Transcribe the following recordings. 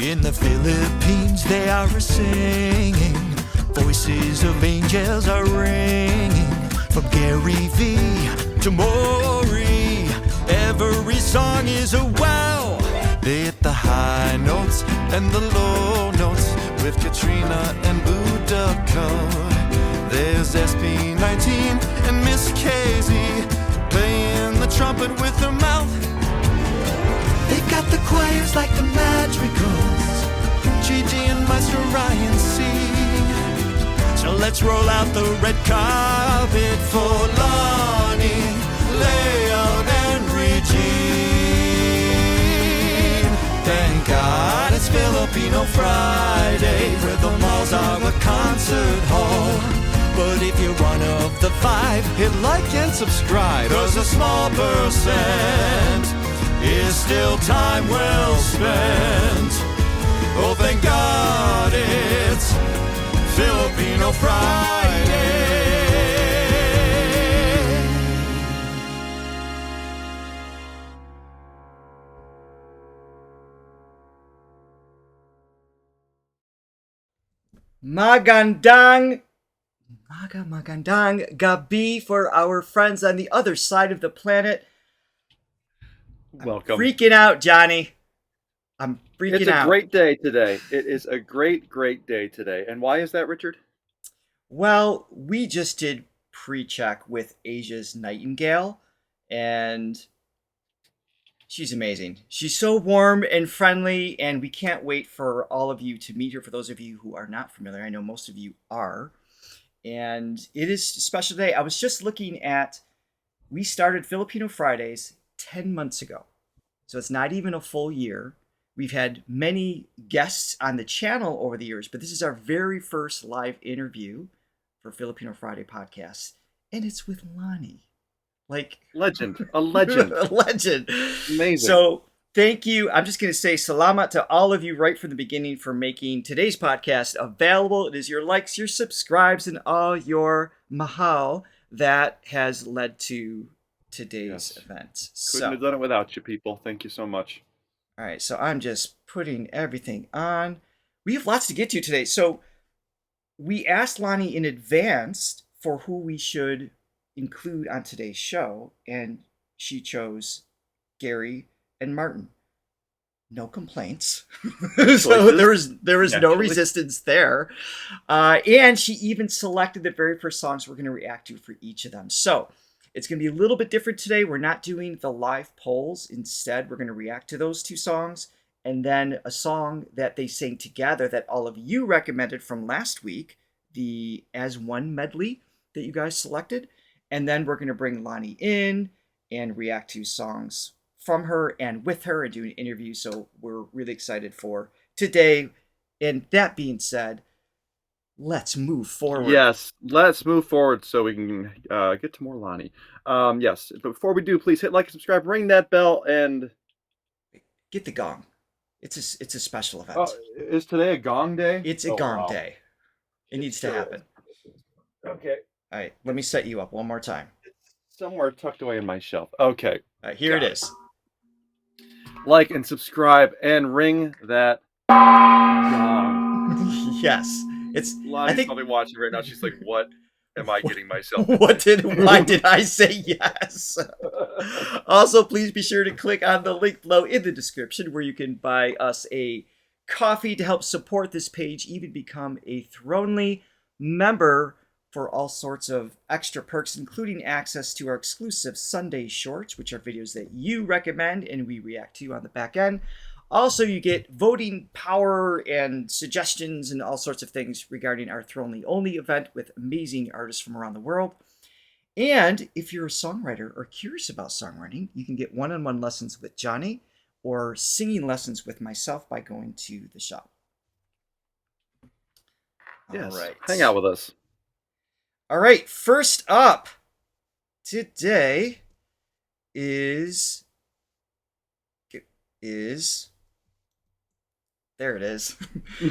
In the Philippines they are singing, voices of angels are ringing. From Gary V to Maury, every song is a wow. They hit the high notes and the low notes with Katrina and Boudica. There's SB19 and Miss Casey playing the trumpet with her mouth. They got the choirs like the Madrigals, Gigi and Maestro Ryan sing. So let's roll out the red carpet for Lani, Leon, and Regine. Thank God it's Filipino Friday, where the malls are a concert hall. But if you're one of the 5, hit like and subscribe, 'cause a small percent is still time well spent. Oh, thank God it's Filipino Friday. Magandang gabi for our friends on the other side of the planet. Welcome. Freaking out, Johnny. I'm freaking out. It's a great day today. It is a great day today. And why is that, Richard? Well, we just did pre-check with Asia's Nightingale, and she's amazing. She's so warm and friendly, and we can't wait for all of you to meet her. For those of you who are not familiar, I know most of you are. And it is a special day. I was just looking at, we started Filipino Fridays 10 months ago. So it's not even a full year. We've had many guests on the channel over the years, but this is our very first live interview for Filipino Friday podcast. And it's with Lani. Like, legend. A legend. A legend. Amazing. So thank you. I'm just going to say salamat to all of you right from the beginning for making today's podcast available. It is your likes, your subscribes, and all your mahal that has led to today's event. Couldn't have done it without you, people. Thank you so much. All right, so I'm just putting everything on. We have lots to get to today. So we asked Lani in advance for who we should include on today's show, and she chose Gary and Martin. No complaints. So there was no resistance there. And she even selected the very first songs we're going to react to for each of them. So it's going to be a little bit different today. We're not doing the live polls. Instead, we're going to react to those 2 songs and then a song that they sang together that all of you recommended from last week, the As One medley that you guys selected. And then we're going to bring Lani in and react to songs from her and with her and do an interview. So we're really excited for today. And that being said, let's move forward. Yes, let's move forward so we can get to more Lani. Yes, but before we do, please hit like, subscribe, ring that bell, and get the gong. It's a special event. Is today a gong day? It's a gong day. It needs to happen. Okay. All right, let me set you up one more time. It's somewhere tucked away in my shelf. Okay. All right, here it is. Like and subscribe and ring that gong. Yes. Lani's probably watching right now. She's like, what am I getting myself into? Why did I say yes? Also, please be sure to click on the link below in the description where you can buy us a coffee to help support this page, even become a Thronely member for all sorts of extra perks, including access to our exclusive Sunday shorts, which are videos that you recommend and we react to on the back end. Also, you get voting power and suggestions and all sorts of things regarding our Thronely Only event with amazing artists from around the world. And if you're a songwriter or curious about songwriting, you can get one-on-one lessons with Johnny or singing lessons with myself by going to the shop. Yes, all right. Hang out with us. All right, first up today is there it is. We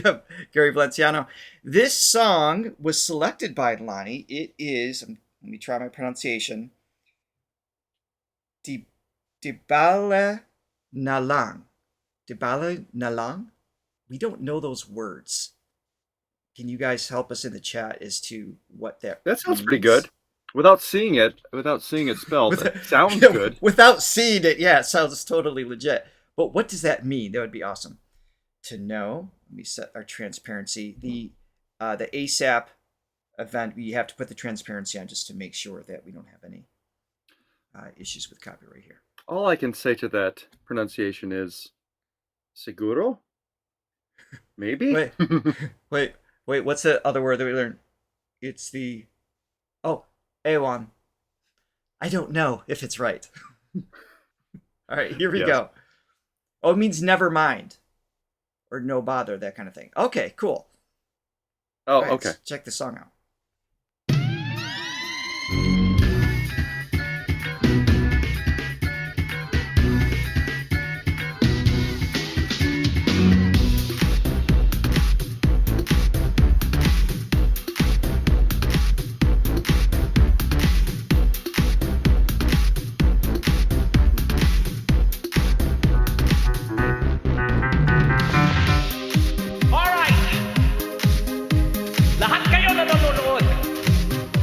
have Gary Valenciano. This song was selected by Lani. It is, let me try my pronunciation, Di Bale na Lang. De Bale na lang? We don't know those words. Can you guys help us in the chat as to what that That sounds pretty means? good. Without seeing it spelled, With, it sounds good. without seeing it, yeah, it sounds totally legit. But what does that mean? That would be awesome to know. Let me set our transparency. The ASAP event, we have to put the transparency on just to make sure that we don't have any issues with copyright here. All I can say to that pronunciation is seguro? Maybe? Wait, wait. What's the other word that we learned? It's the Awan. I don't know if it's right. All right, here we Yes. go. Oh, it means never mind or no bother, that kind of thing. Okay, cool. Oh, All right, okay. let's check the song out.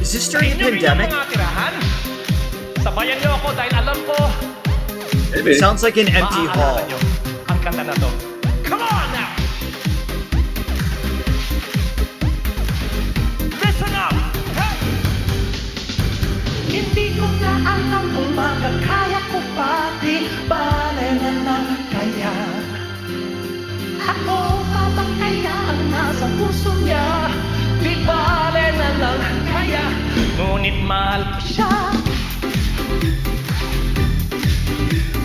Is this during the pandemic? Sabayan niyo ako dahil alam ko Maybe. It sounds like an empty hall. maaalala niyo ang kanta na to. Come on now! Listen up! Hey! Hindi ko na alam kung makakaya ko pati bale na lang kaya. Ako pa ba kaya ang nasa puso niya? Di bale na lang kaya. Ngunit mahal ko siya.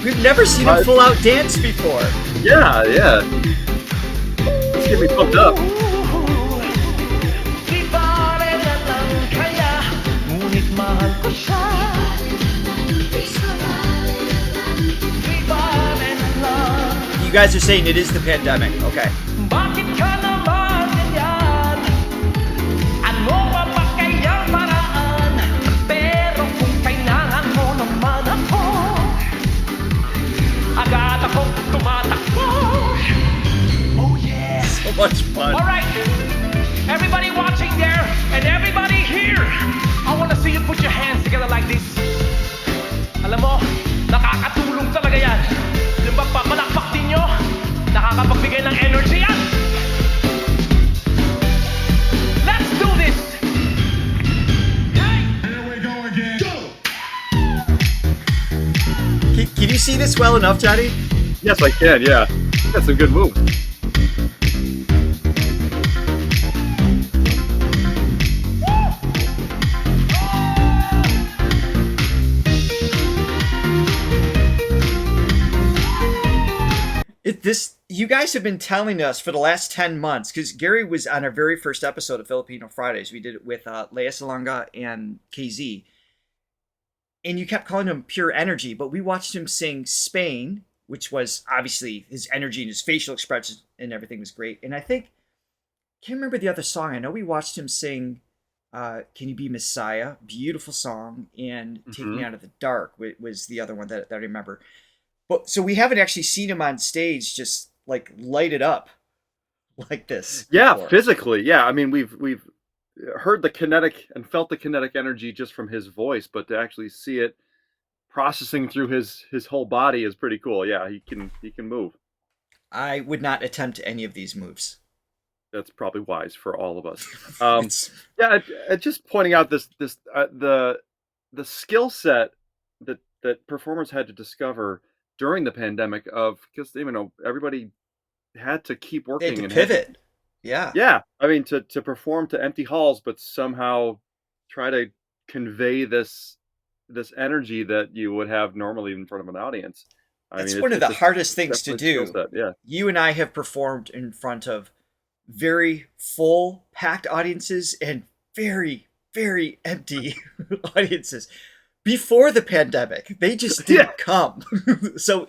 We've never seen him full out dance before. Yeah. Let's get me pumped up. Di bale na lang kaya. Ngunit mahal ko siya. Di bale na lang. You guys are saying it is the pandemic. Okay. Bakit ka naman ganyan? Ano pa ba kayang paraan? Pero kung kailangan mo naman ako, agad akong tumatakbo. Oh yeah! So much fun. Alright, everybody watching there and everybody here, I wanna see you put your hands together like this. Alam mo, nakakatulong talaga yan. Yung pagpapalakpak din nyo, nakakapagbigay ng energy yan. Let's do this! Hey! Here we go again. Go! Can you see this well enough, Johnny? Yes, I can, yeah. That's some good moves. You guys have been telling us for the last 10 months, because Gary was on our very first episode of Filipino Fridays. We did it with Lea Salonga and KZ. And you kept calling him pure energy, but we watched him sing Spain, which was obviously his energy and his facial expression and everything was great. And I can't remember the other song. I know we watched him sing Can You Be Messiah? Beautiful song. And Take Me Out of the Dark was the other one that I remember. But so we haven't actually seen him on stage just like light it up like this. Yeah, before. physically. Yeah, I mean we've heard the kinetic and felt the kinetic energy just from his voice, but to actually see it processing through his whole body is pretty cool. Yeah, he can move. I would not attempt any of these moves. That's probably wise for all of us. It's- Just pointing out the skill set that performers had to discover during the pandemic because everybody had to keep they working had to and pivot. Yeah. yeah, I mean to perform to empty halls, but somehow try to convey this energy that you would have normally in front of an audience. That's one of the hardest things to definitely a do. skill set, yeah. You and I have performed in front of very full, packed audiences and very, very empty audiences. Before the pandemic, they just didn't come. So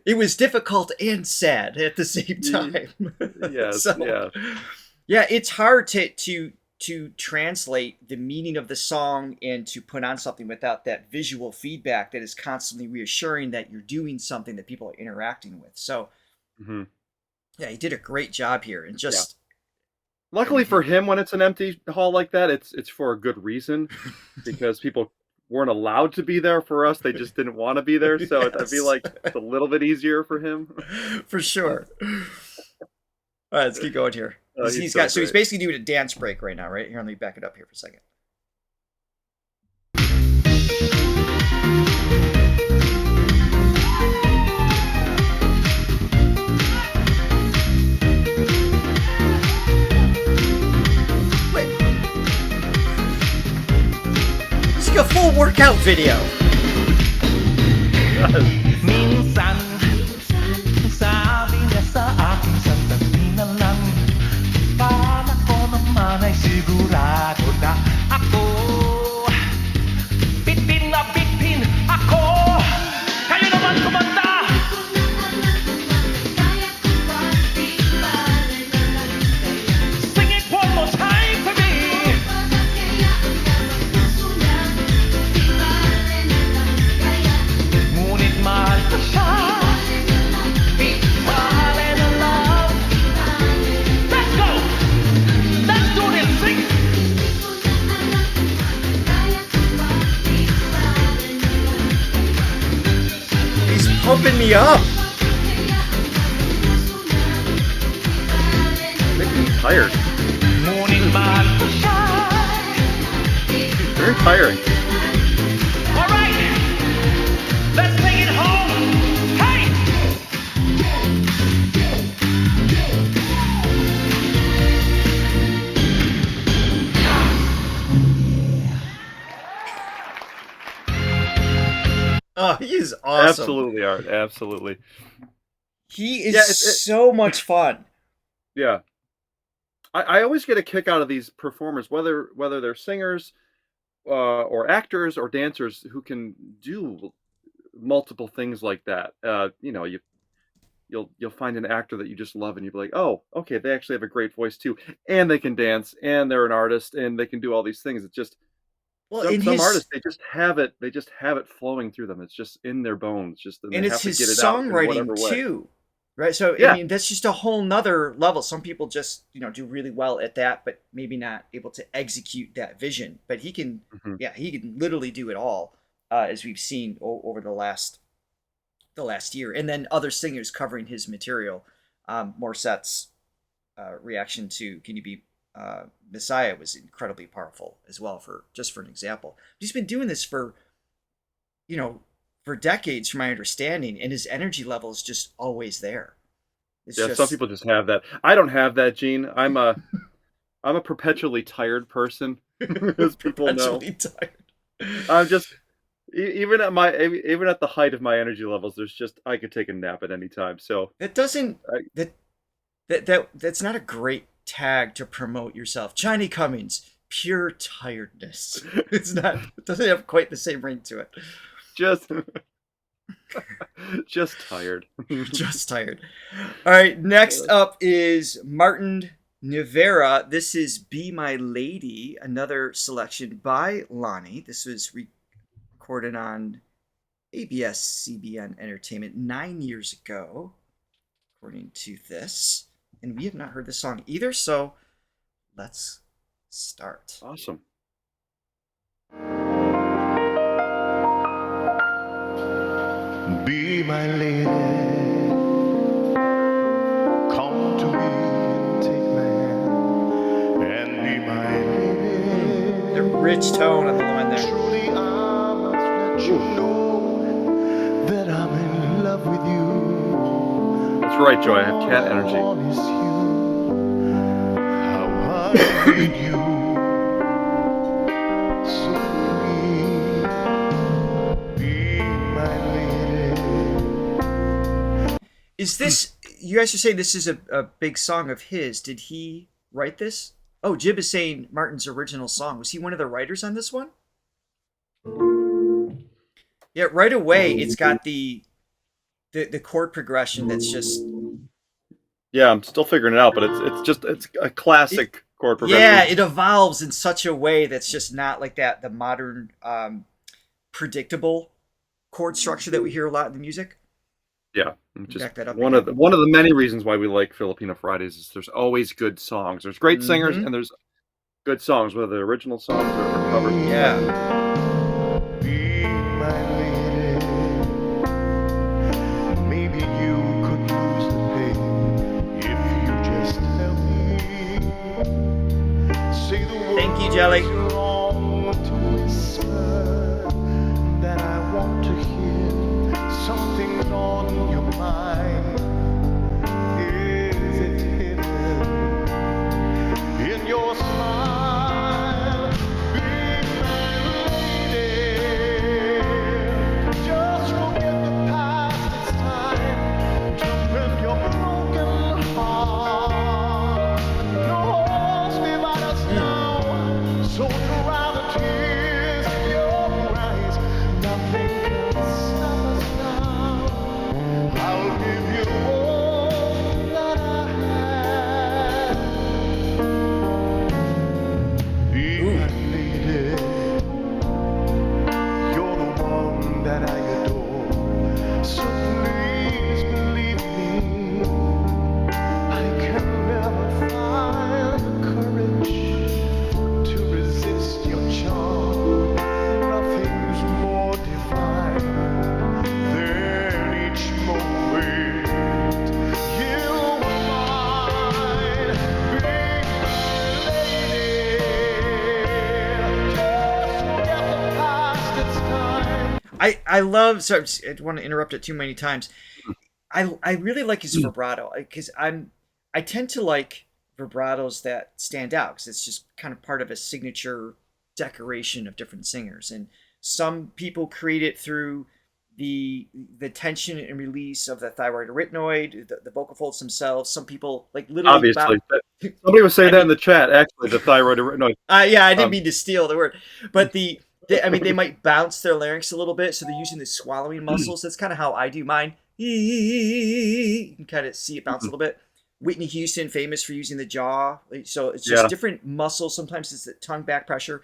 it was difficult and sad at the same time. Yes, Yeah, it's hard to translate the meaning of the song and to put on something without that visual feedback that is constantly reassuring that you're doing something that people are interacting with. So Hmm. Yeah, he did a great job here, and just Luckily for him, when it's an empty hall like that, it's for a good reason, because people weren't allowed to be there. For us, they just didn't want to be there. So I feel yes, like it's a little bit easier for him. for sure. All right, let's keep going here. He's He's basically doing a dance break right now, right? Here, let me back it up here for a second. It's like a full workout video. Minsan, sabi niya sa akin sandali na lang, para ko naman ay sigurado na ako. Bitin na bitin ako. Kayo naman kumanta. Sing it one more time for me. Ngunit mahal ko siya. Di bale na love. Let's go. Let's do this. Sing. He's pumping me up. Makes me tired. Ngunit mahal ko siya. Very tiring. All right. Let's take it home. Hey. Oh, he is awesome. Absolutely, Art. Absolutely. He is Yeah, so much fun. Yeah. I always get a kick out of these performers, whether they're singers or actors or dancers who can do multiple things like that. You'll find an actor that you just love, and you'll be like, oh, okay, they actually have a great voice too, and they can dance, and they're an artist, and they can do all these things. It's just Well, some artists, they just have it flowing through them. It's just in their bones, and and they it's have to his get it out in whatever songwriting way. too, right? So I Yeah. mean, that's just a whole nother level. Some people just do really well at that, but maybe not able to execute that vision. But he can, Mhm. yeah, he can literally do it all, as we've seen over the last year, and then other singers covering his material. Morsette's reaction to "Can You Be Messiah" was incredibly powerful as well. For an example, he's been doing this for decades, from my understanding, and his energy level is just always there. It's Yeah, just some people just have that. I don't have that, Gene. I'm a perpetually tired person, as people know. perpetually tired. I'm just even at the height of my energy levels, I could take a nap at any time. So That doesn't I, that's not a great tag to promote yourself. Johnny Cummings, pure tiredness. It's not. It doesn't have quite the same ring to it. just just tired. Just tired. All right, next up is Martin Nievera. This is "Be My Lady," another selection by Lani. This was recorded on ABS-CBN Entertainment 9 years ago, according to this. And we have not heard this song either, so let's start. Awesome. Be my lady, come to me and take my hand, and be my lady. The rich tone on the low end there. Truly, I must let you know that I'm in love with you. That's right, Joy. I have cat energy. Promise you how I need you. So please, be my lady. Is this, you guys are saying this is a big song of his. Did he write this? Oh, Jib is saying Martin's original song. Was he one of the writers on this one? Yeah, right away it's got the chord progression that's just... Yeah, I'm still figuring it out, but it's a classic chord progression. Yeah, it evolves in such a way that's just not like that, the modern predictable chord structure that we hear a lot in the music. Yeah, just Back that up one again. of the many reasons why we like Filipino Fridays is there's always good songs. There's great singers Mhm. and there's good songs, whether they're original songs or covers. Yeah. Be my lady. Maybe you could lose the pain if you just help me. Say the words Thank you, Jelly. you long to whisper that I want to hear. Something's on your mind. Is it hidden in your smile? Be my lady. Just forget the past. It's time to mend your broken heart. No walls divide us now. So dry the tears in your eyes. Nothing can stop us now. I'll give you all that I have. Be my lady. You're the one that I adore. So please believe me. I can never find the courage to resist your charm. Nothing's more divine than each moment you were mine. Be my lady. Just forget the past. It's time. I love. Sorry, I don't want to interrupt it too many times. I really like his vibrato because I tend to like vibratos that stand out because it's just kind of part of a signature decoration of different singers, and some people create it through the tension and release of the thyroid the vocal folds themselves. Some people like literally Obviously, somebody was saying that in the chat. Actually, the thyroid. No, yeah, I didn't mean to steal the word, but I mean, they might bounce their larynx a little bit, so they're using the swallowing muscles. That's kind of how I do mine. You can kind of see it bounce a little bit. Whitney Houston, famous for using the jaw. So it's just different muscles. Sometimes it's the tongue back pressure.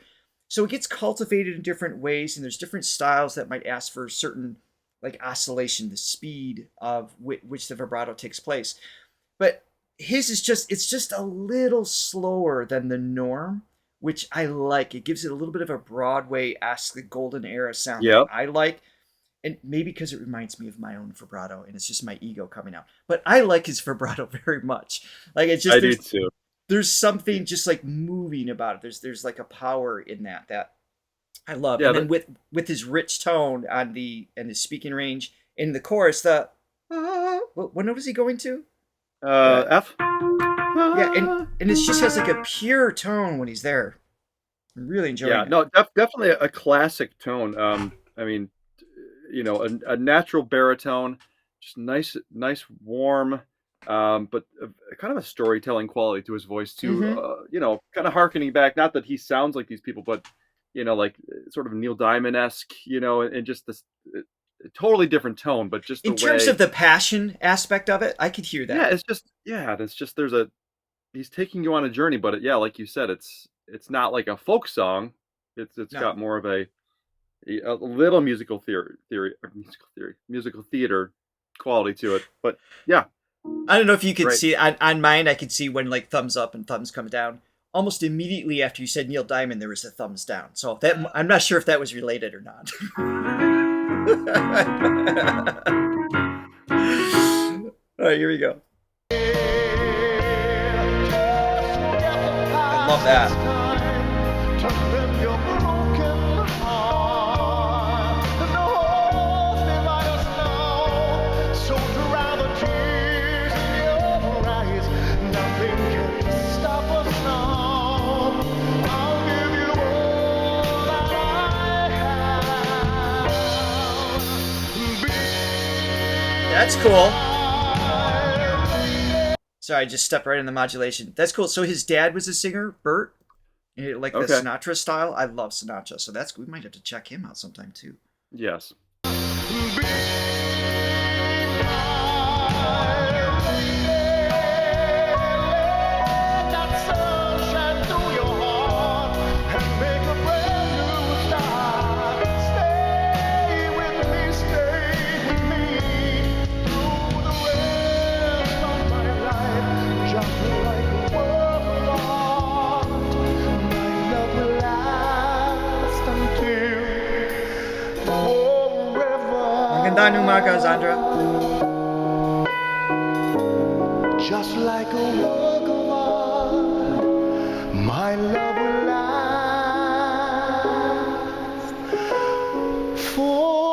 So it gets cultivated in different ways, and there's different styles that might ask for certain like oscillation, the speed of which the vibrato takes place. But his is it's just a little slower than the norm, which I like. It gives it a little bit of a Broadway-esque golden era sound that I like. And maybe because it reminds me of my own vibrato, and it's just my ego coming out. But I like his vibrato very much. Like it's just I do too. There's something just like moving about it. There's like a power in that I love. Yeah, and then with his rich tone and his speaking range in the chorus, what note is he going to? F. Yeah, and it just has like a pure tone when he's there. I'm really enjoying it. Yeah, no, definitely a classic tone. I mean, you know, a natural baritone, just nice, warm, but kind of a storytelling quality to his voice too. Mm-hmm. You know, kind of harkening back, not that he sounds like these people, but you know, like sort of Neil Diamond-esque, you know, and just this totally different tone, but just in terms of the passion aspect of it, I could hear that. It's just he's taking you on a journey, but like you said, it's not like a folk song. It's got more of a little musical theater quality to it. But yeah, I don't know if you can see on mine. I could see when like thumbs up and thumbs come down. Almost immediately after you said Neil Diamond, there was a thumbs down. So that I'm not sure if that was related or not. All right, here we go. I love that. That's cool. Sorry, I just stepped right in the modulation. That's cool. So his dad was a singer, Bert, like the Sinatra style. I love Sinatra, so we might have to check him out sometime too. Yes. on, Umaka Zandra. Just like a work of art, my love will last forever.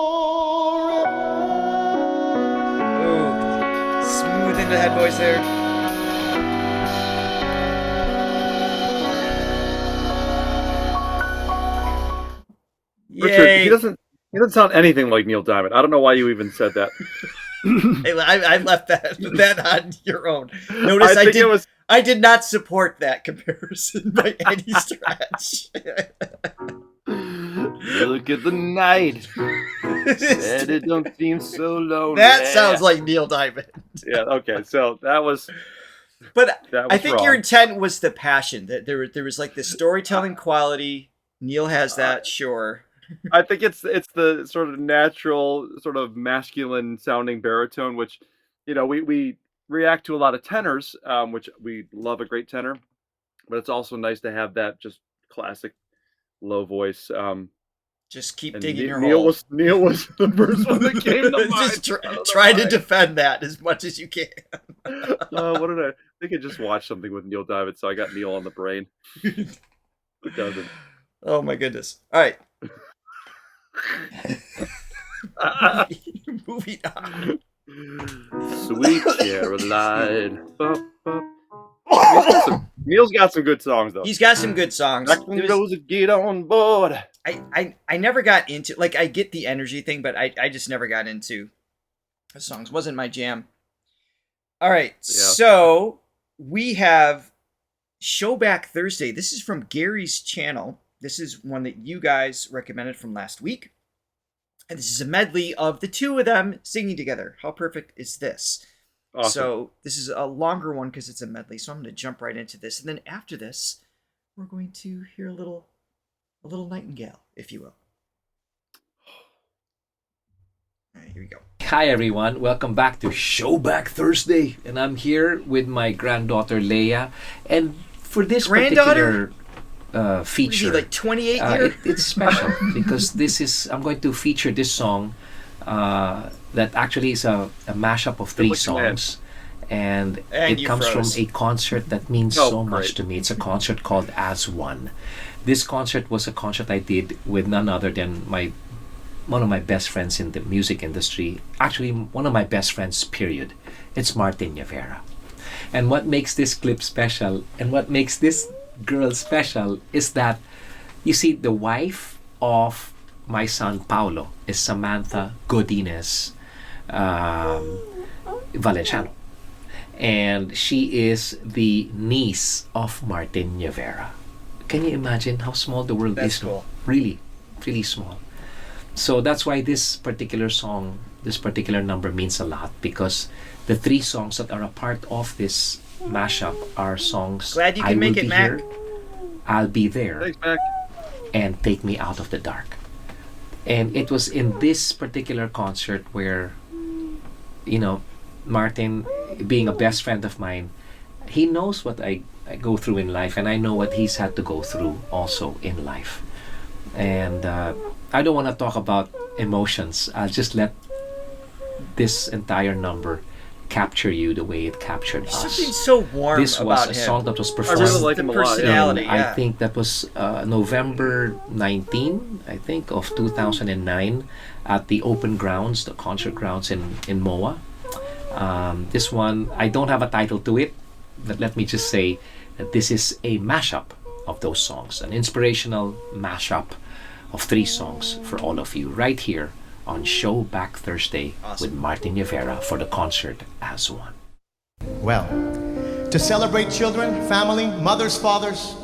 Oh, smooth into head voice there. Richard, Yay. he doesn't sound anything like Neil Diamond. I don't know why you even said that. Hey, I left that on your own. Notice I did not support that comparison by any stretch. Look at the night. And it don't seem so lonely. That sounds like Neil Diamond. Yeah, okay. So that was But I think wrong. your intent was the passion. That there was like the storytelling quality. Neil has that, sure. I think it's the sort of natural, sort of masculine sounding baritone, which, you know, we react to a lot of tenors, which we love a great tenor, but it's also nice to have that just classic low voice. Just keep And digging your Neil hole. Neil was the first one that came to mind. Just try to defend that as much as you can. What did I think? I just watched something with Neil Diamond, so I got Neil on the brain. It doesn't. Oh my goodness! All right. Moving on. Sweet Caroline. Neil's got some good songs though. He's got some good songs. Those that get on board. I never got into, like, I get the energy thing, but I just never got into the songs. Wasn't my jam. All right, so we have Showback Thursday. This is from Gary's channel. This is one that you guys recommended from last week. And this is a medley of the two of them singing together. How perfect is this? Awesome. So this is a longer one because it's a medley. So I'm going to jump right into this. And then after this, we're going to hear a little Nightingale, if you will. All right, here we go. Hi everyone, welcome back to Showback Thursday. And I'm here with my granddaughter Leia. And for this particular feature, What is he, like 28 here? it's special because I'm going to feature this song that actually is a mashup of three songs. And it comes from a concert that means so much to me. It's a concert called As One. This concert was a concert I did with none other than one of my best friends in the music industry. Actually, one of my best friends, period. It's Martin Nievera. And what makes this clip special and what makes this girl special is that, you see, the wife of my son Paulo is Samantha Godinez Valenciano. And she is the niece of Martin Nievera. Can you imagine how small the world is? Cool. Really, really small. So that's why this particular song, this particular number means a lot, because the three songs that are a part of this mashup are songs Glad you can make it, Mac. Here, I'll Be There, Thanks, Mac. and Take Me Out of the Dark. And it was in this particular concert where, you know, Martin, being a best friend of mine, he knows what I go through in life, and I know what he's had to go through also in life. And I don't want to talk about emotions. I'll just let this entire number capture you the way it captured us. Something so warm This was about a him. song that was I performed really like the him a lot. personality. I Yeah. think that was November 19, I think, of 2009 at the open grounds, the concert grounds in MOA. This one, I don't have a title to it, but let me just say that this is a mashup of those songs, an inspirational mashup of three songs for all of you right here on Showback Thursday with Martin Nievera for the concert As One. Well, to celebrate children, family, mothers, fathers,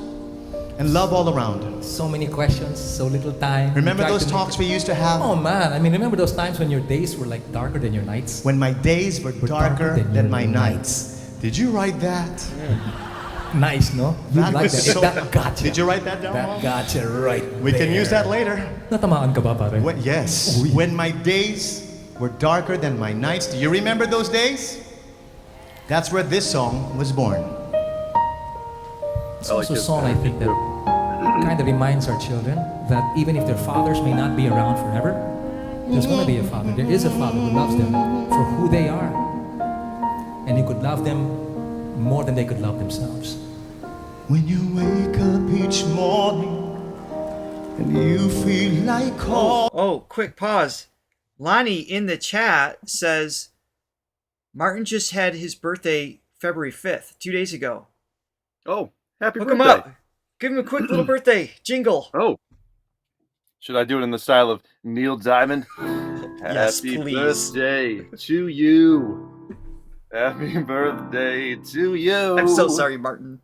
and love all around. So many questions, so little time. Remember We tried those to talks make we used to have? Oh man, I mean, remember those times when your days were like darker than your nights? When my days were darker than your my nights. Did you write that? Nice, no? You That like was that. so- That gotcha. Did you write that down, That Mom? gotcha right We can there. use that later. Natamaan ka ba, pare? Yes. Uy. When my days were darker than my nights. Do you remember those days? That's where this song was born. It's also a song I think that kind of reminds our children that even if their fathers may not be around forever, There's going to be a father. There is a father who loves them for who they are. And he could love them more than they could love themselves. When you wake up each morning and you feel like Oh, quick pause. Lani in the chat says Martin just had his birthday February 5th, 2 days ago. Oh, happy Hook birthday. him up. Give him a quick little birthday jingle. Oh. Should I do it in the style of Neil Diamond? Yes, Happy please. birthday to you. Happy birthday to you. I'm so sorry, Martin.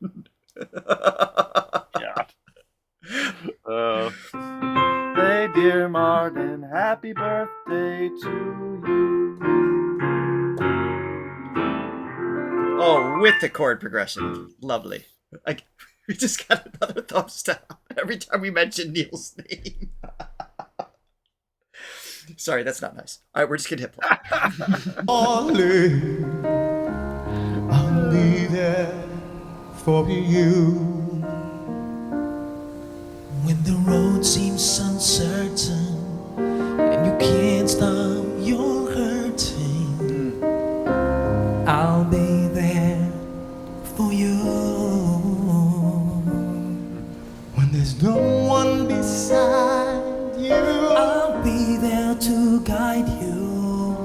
God. Hey, dear Martin, happy birthday to you. Oh, with the chord progression. Lovely. We just got another thumbs down every time we mention Neil's name. Sorry, that's not nice. All right, we're just going to hit play. I'll be there for you. When the road seems uncertain and you can't stop your hurting, I'll be there for you. When there's no one beside you, I'll be there to guide you,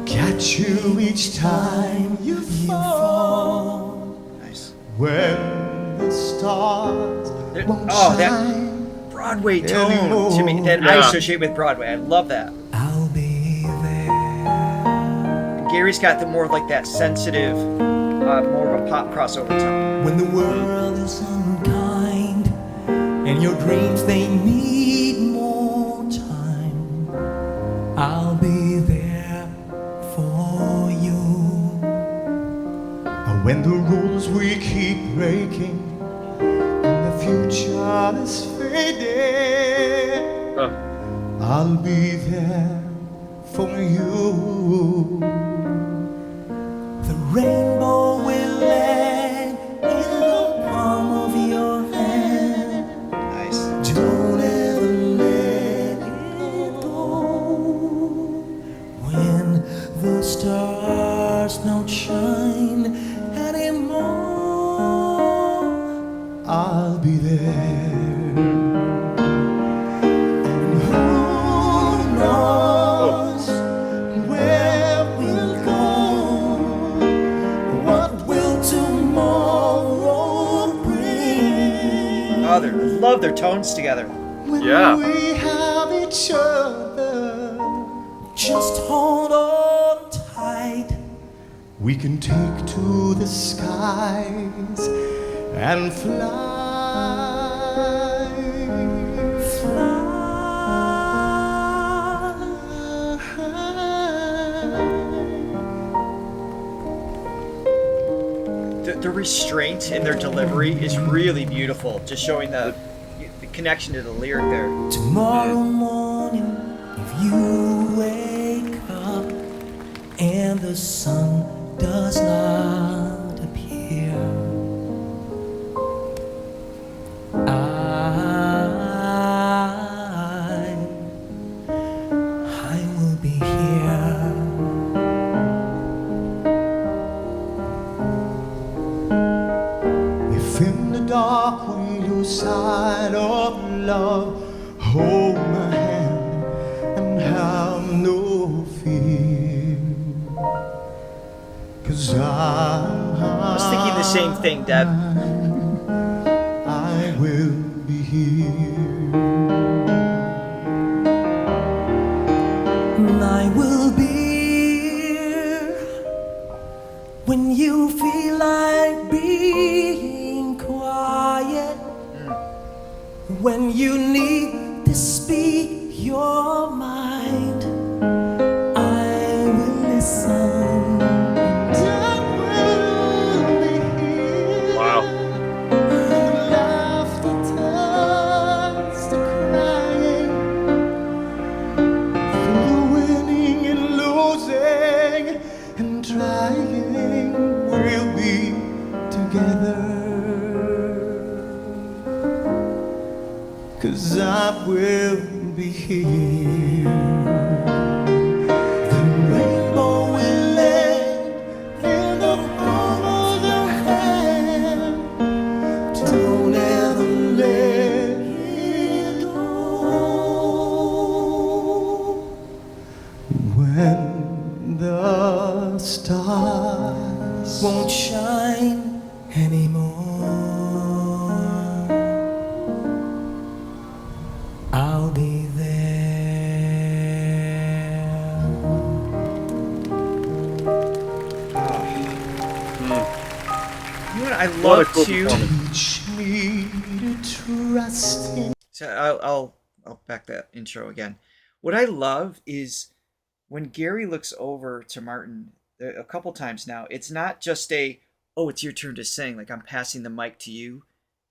catch you each time you fall. Nice. When the stars won't Oh, that shine Broadway tone anymore. to me that I associate with Broadway. I love that. I'll be there. And Gary's got the more like that sensitive, more of a pop crossover tone. When the world is unkind and your dreams they need more time, I'll be there for you. When the rules we keep breaking and the future is fading, I'll be there for you. The rainbow will land in the palm of your hand. Nice. Don't ever let it go. When the stars don't shine anymore, I'll be there. And who knows where we'll go? what will tomorrow bring? Oh, they love their tones together. When Yeah. we have each other, Just hold on tight. we can take to the skies and fly. The restraint in their delivery is really beautiful. Just showing the connection to the lyric there. Tomorrow morning, if you wake up and the sun does not appear, I will be here. If in the dark we lose sight of love, hold my hand and have no fear. 'Cause I was thinking the same thing, Deb. I will be here. And I will be here when you feel like being quiet, when you need to speak your mind. I will listen. And I will be here. Wow. When the laughter turns to crying, through the winning and losing and trying, we'll be together. 'Cause I will be here. stars won't shine anymore, I'll be there. You know what I love cool too? Teach me to trust in. So I'll back that intro again. What I love is when Gary looks over to Martin a couple times now, it's not just oh, it's your turn to sing, like I'm passing the mic to you.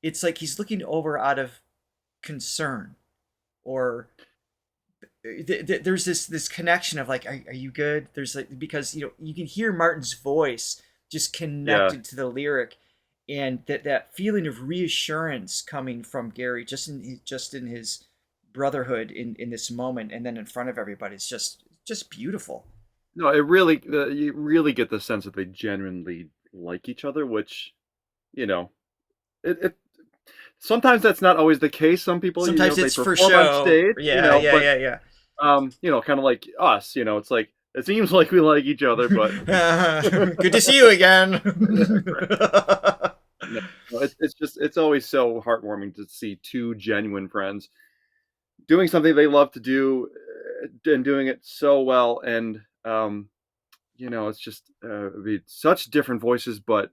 It's like he's looking over out of concern, or there's this connection of like, are you good? There's like, because you can hear Martin's voice just connected to the lyric, and that feeling of reassurance coming from Gary just in his brotherhood in this moment, and then in front of everybody. It's just beautiful. No, it really you really get the sense that they genuinely like each other, which it sometimes that's not always the case. Some people sometimes they it's for perform show. on stage, Yeah. Kind of like us, it's like it seems like we like each other, but good to see you again. It's always so heartwarming to see two genuine friends doing something they love to do and doing it so well. And it's just such different voices, but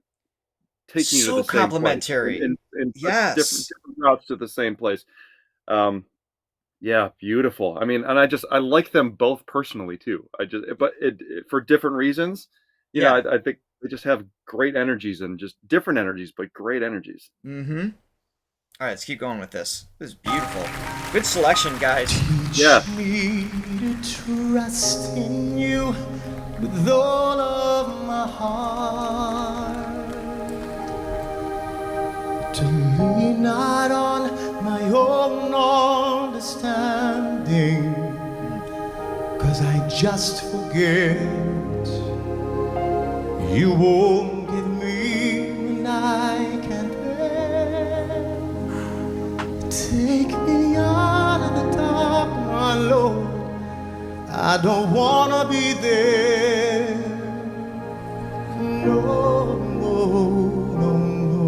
taking you to the same complimentary place in yes, different routes to the same place. Yeah, beautiful. I mean, and I like them both personally too. But for different reasons. I think they just have great energies, and just different energies, but great energies. Mm-hmm. All right, let's keep going with this. This is beautiful. Good selection, guys. Yeah. Teach me to trust in you with all of my heart, to lean not on my own understanding, 'cause I just forget. You won't give me when I can't bear. Take me out of the dark, my Lord. I don't wanna be there. No, no, no, no.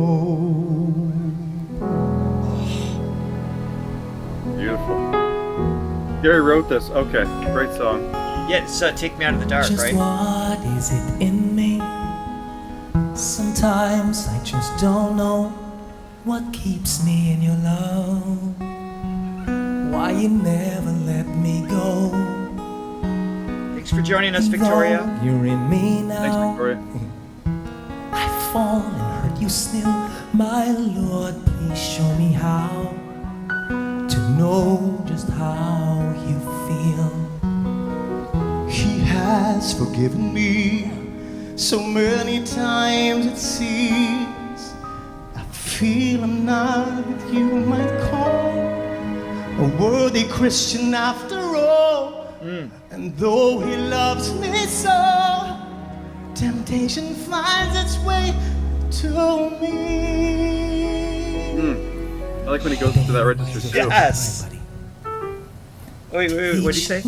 Beautiful. Gary wrote this. Okay, great song. Yeah, it's Take Me Out of the Dark, Just right? what is it in me? Sometimes I just don't know what keeps me in your love. Why you never let me go. Thanks for joining us, Victoria. Though you're in me now. Thanks, Victoria. I fall and hurt you still. My Lord, please show me how to know just how you feel. He has forgiven me so many times it seems. I feel I'm not what you might call a worthy Christian after all. And though he loves me so, temptation finds its way to me. I like when he goes into that register too. Yes. Wait, what did you say?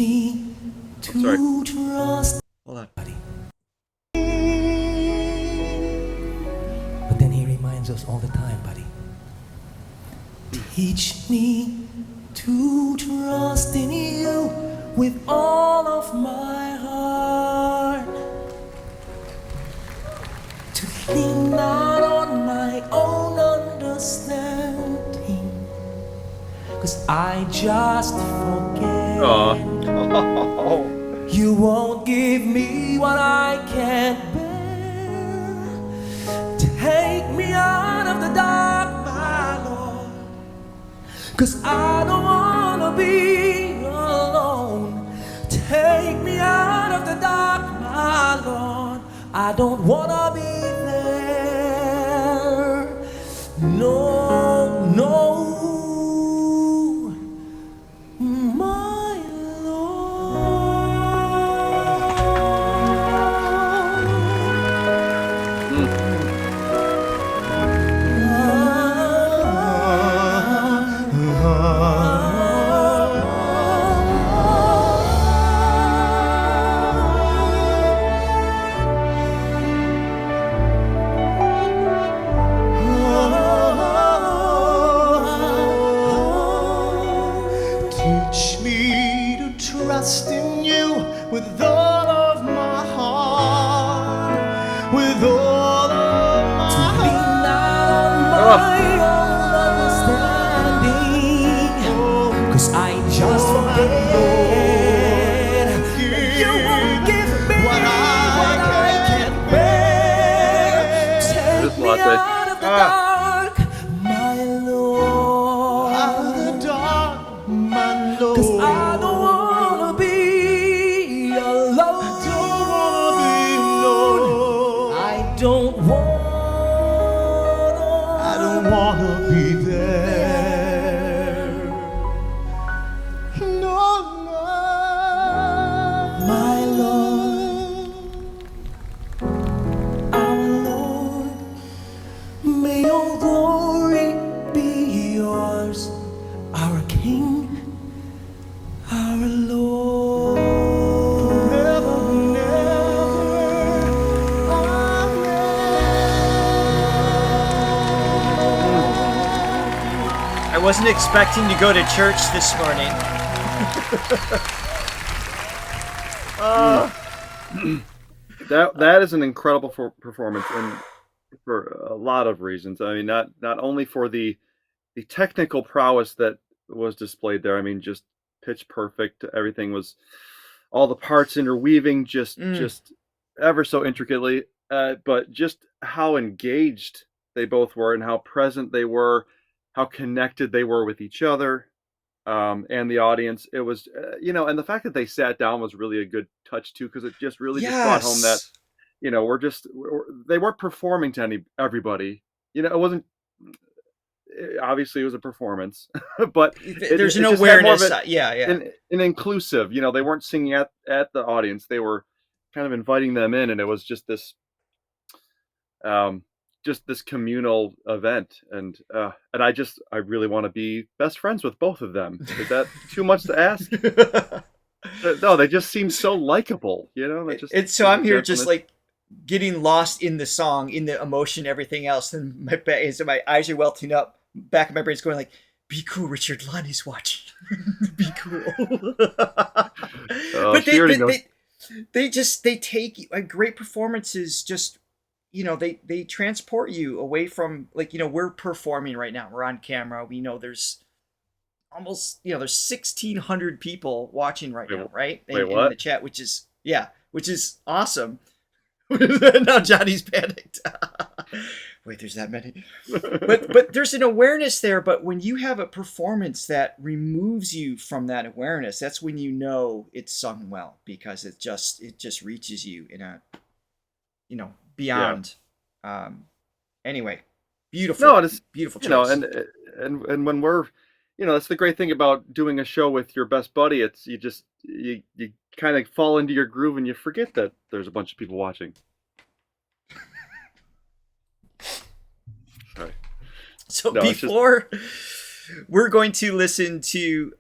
Sorry. Hold on. But then he reminds us all the time, buddy. Teach me to trust in you with all of my heart, to lean not on my own understanding, 'cause I just forget. Aw. You won't give me what I can't bear. Take me out of the dark, my Lord, 'cause I don't wanna be alone. Take me out of the dark, my Lord, I don't wanna be there. No, no, my dark, my Lord. Out of the dark, my Lord. 'Cause I don't wanna be alone. I don't wanna be alone. I don't wanna. I don't wanna be there. No, no. My Lord, our Lord, may all glory be yours, our King, our Lord. Forever and ever. I wasn't expecting to go to church this morning. That is an incredible performance, and for a lot of reasons. I mean, not only for the technical prowess that was displayed there. I mean, just pitch perfect. Everything was, all the parts interweaving just ever so intricately. But just how engaged they both were, and how present they were, how connected they were with each other, and the audience. It was, and the fact that they sat down was really a good touch too, because it just really just brought home that, they weren't performing to everybody. It wasn't. Obviously, it was a performance, but there's an awareness. An inclusive. They weren't singing at the audience; they were kind of inviting them in, and it was just this, communal event. And I really want to be best friends with both of them. Is that too much to ask? No, they just seem so likable. So I'm here just like getting lost in the song, in the emotion, everything else, and my eyes are welting up. Back of my brain's going like, "Be cool, Richard. Lani's watching. Be cool." But they take great performances. Just they transport you away from, like, we're performing right now. We're on camera. We know there's almost there's 1,600 people watching right now, right? Wait, in what? the chat, which is awesome. Now Johnny's panicked. Wait, there's that many. But there's an awareness there. But when you have a performance that removes you from that awareness, that's when you know it's sung well, because it just reaches you in a beyond. Anyway, beautiful. No, it's beautiful choice. And when we're, that's the great thing about doing a show with your best buddy. It's you kind of fall into your groove and you forget that there's a bunch of people watching. Sorry. So before we're going to listen to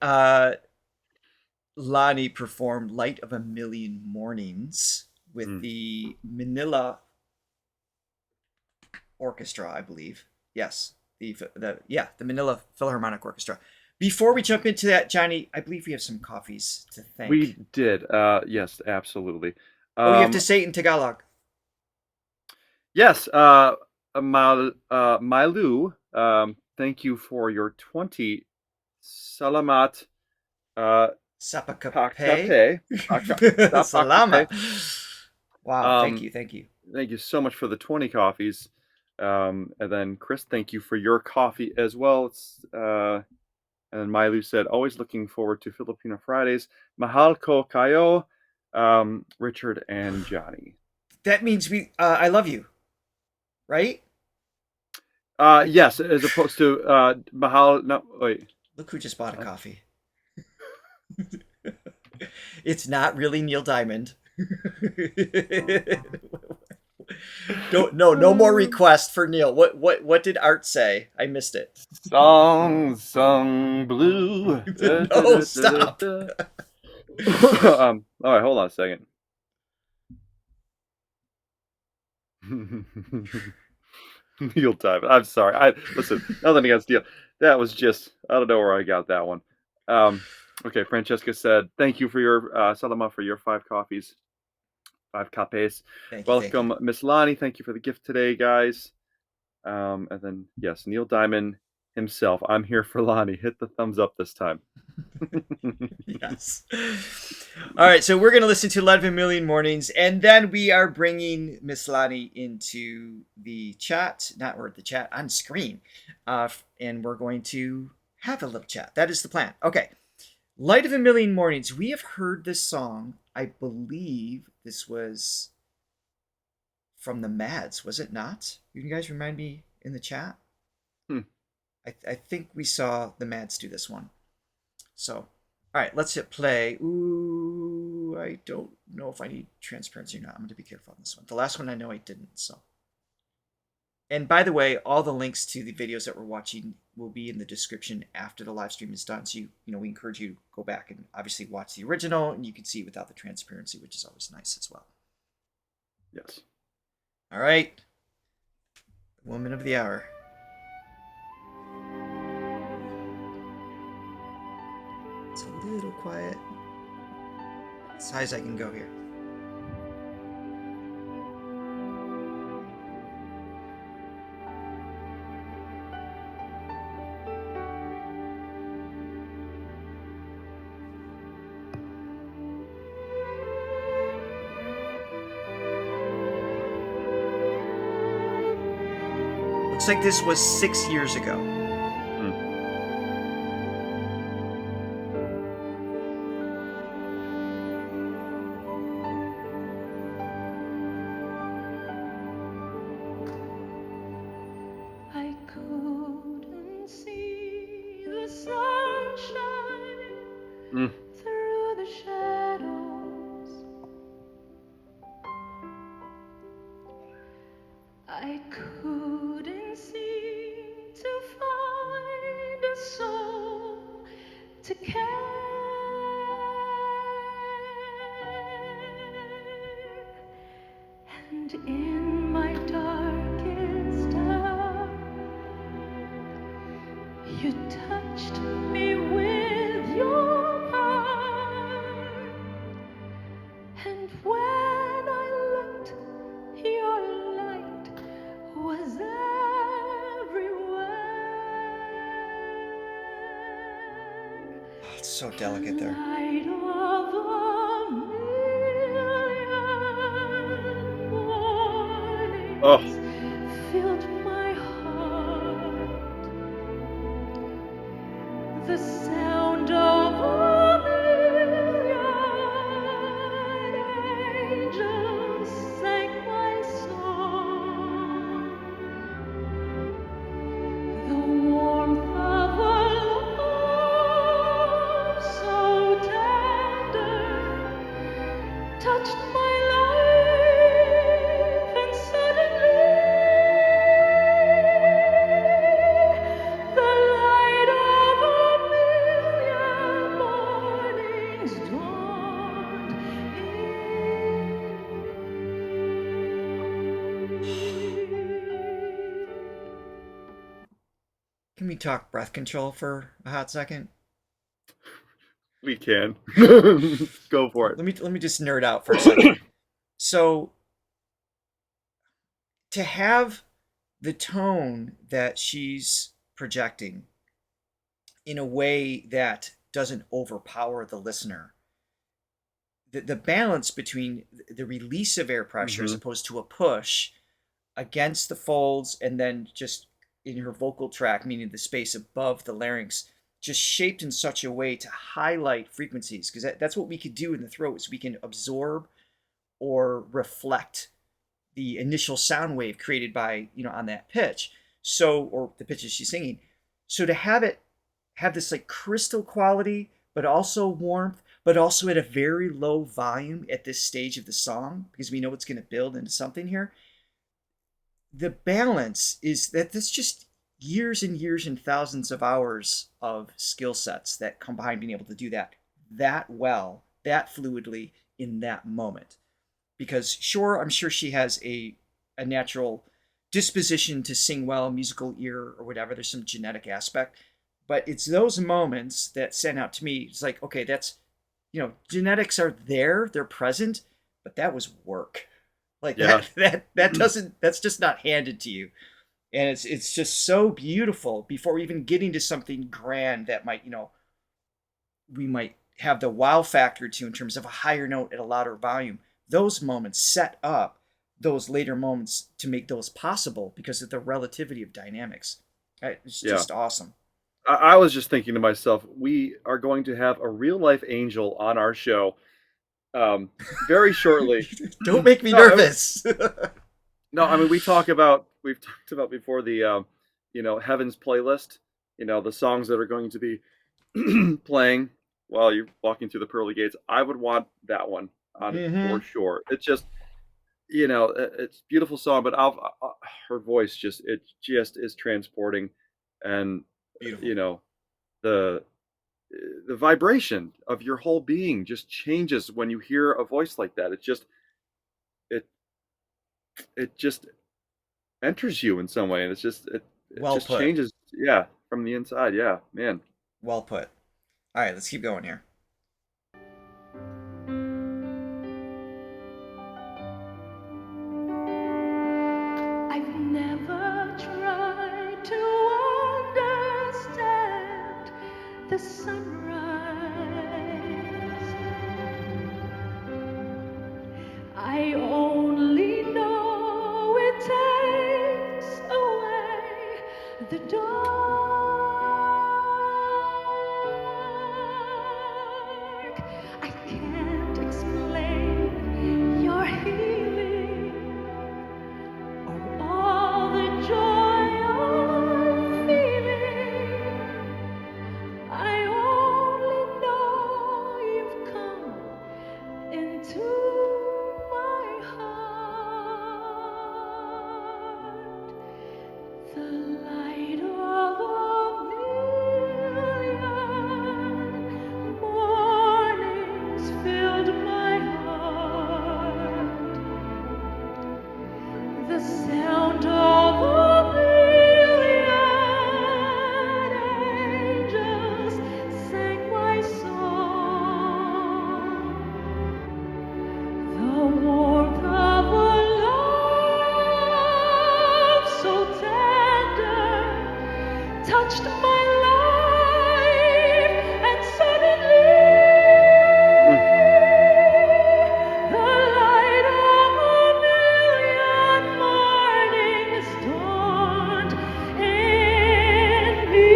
Lani perform "Light of a Million Mornings" with the Manila Orchestra, I believe. Yes, the Manila Philharmonic Orchestra. Before we jump into that, Johnny, I believe we have some coffees to thank. We did. Yes, absolutely. You have to say it in Tagalog. Yes. Mailu, thank you for your 20 salamat. Sapakape. Salamat. Wow, thank you. Thank you so much for the 20 coffees. And then Chris, thank you for your coffee as well. And then Mailu said, always looking forward to Filipino Fridays. Mahal ko kayo, Richard and Johnny. That means I love you, right? Yes, as opposed to Mahal. No, wait. Look who just bought a coffee. It's not really Neil Diamond. No more requests for Neil. What did Art say? I missed it. Song blue. No, stop. All right, hold on a second. Neil Diamond. I'm sorry. Listen, nothing against Neil. That was just, I don't know where I got that one. Okay, Francesca said, thank you for your Salama for your 5 coffees. 5 capes. Welcome, Miss Lani. Thank you for the gift today, guys. And then, yes, Neil Diamond himself. I'm here for Lani. Hit the thumbs up this time. Yes. All right, so we're going to listen to Light of a Million Mornings, and then we are bringing Miss Lani into the chat, on screen, and we're going to have a little chat. That is the plan. Okay. Light of a Million Mornings. We have heard this song. I believe this was from the Mads, was it not? You guys remind me in the chat? I think we saw the Mads do this one. So, all right, let's hit play. Ooh, I don't know if I need transparency or not. I'm going to be careful on this one. The last one I know I didn't, so. And by the way, all the links to the videos that we're watching will be in the description after the live stream is done. So, we encourage you to go back and obviously watch the original, and you can see it without the transparency, which is always nice as well. Yes. All right. Woman of the Hour. It's a little quiet. As high as I can go here. Looks like this was 6 years ago. So delicate there. Oh. Filled my heart. The sound of a million angels sang my song. The warmth of a love so tender touched my life, and suddenly the light of a million mornings dawned in me. Can we talk breath control for a hot second? We can. Go for it. Let me just nerd out for a second. So, to have the tone that she's projecting in a way that doesn't overpower the listener, the balance between the release of air pressure as opposed to a push against the folds, and then just in her vocal tract, meaning the space above the larynx, just shaped in such a way to highlight frequencies, because that's what we could do in the throat, is we can absorb or reflect the initial sound wave created by, on that pitch. So, or the pitches she's singing. So to have this like crystal quality, but also warmth, but also at a very low volume at this stage of the song, because we know it's going to build into something here. The balance is that that's just years and years and thousands of hours of skill sets that come behind being able to do that well, that fluidly in that moment. Because sure, I'm sure she has a natural disposition to sing well, musical ear or whatever. There's some genetic aspect, but it's those moments that stand out to me. It's like, okay, that's, genetics are there, they're present, but that was work. Like that's just not handed to you. And it's just so beautiful before even getting to something grand that might, we might have the wow factor to in terms of a higher note at a louder volume. Those moments set up those later moments to make those possible because of the relativity of dynamics. It's just awesome. I was just thinking to myself, we are going to have a real life angel on our show very shortly. Don't make me nervous. No, I mean we've talked about before the Heaven's playlist, the songs that are going to be playing while you're walking through the pearly gates. I would want that one on for sure. It's just it's a beautiful song, but her voice just is transporting, and beautiful. The vibration of your whole being just changes when you hear a voice like that. It just enters you in some way, and it just changes from the inside. Yeah, man. Well put. All right, let's keep going here. I've never tried to understand the sunrise. I only know it takes away the dark. I can't explain your healing or all the joy I'm feeling. I only know you've come into my heart. The light of a million mornings filled my heart. The sound of a million angels sang my song. The warmth of a love so tender touched my life, and suddenly the light of a million mornings dawned in me.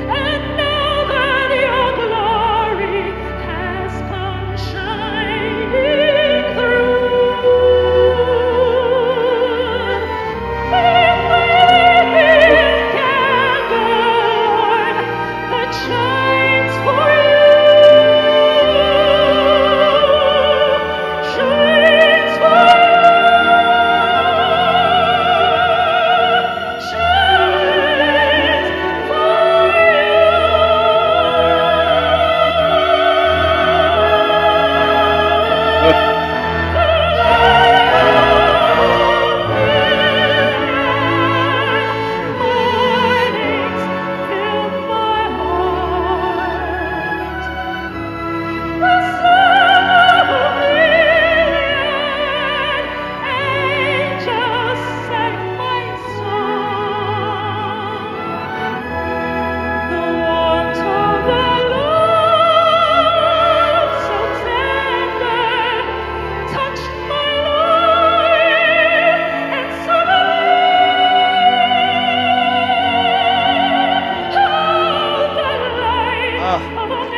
And now that your glory has come shining through, that shines for you, shines for you, shines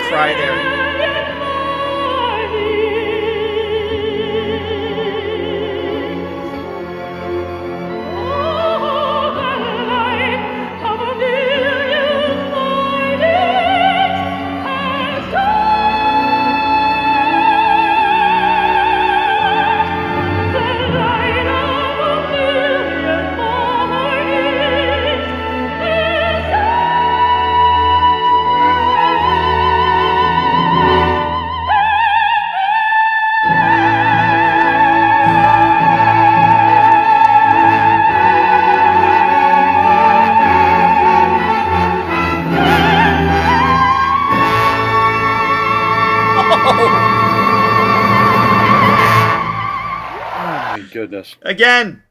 Cry there. goodness. Again.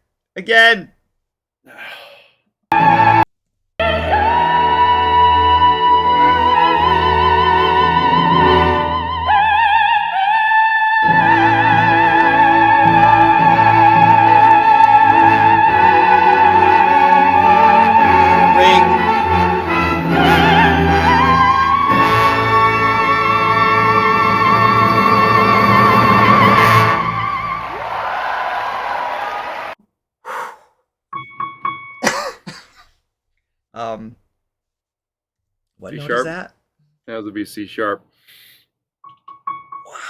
What C note sharp? is that? That would be C sharp.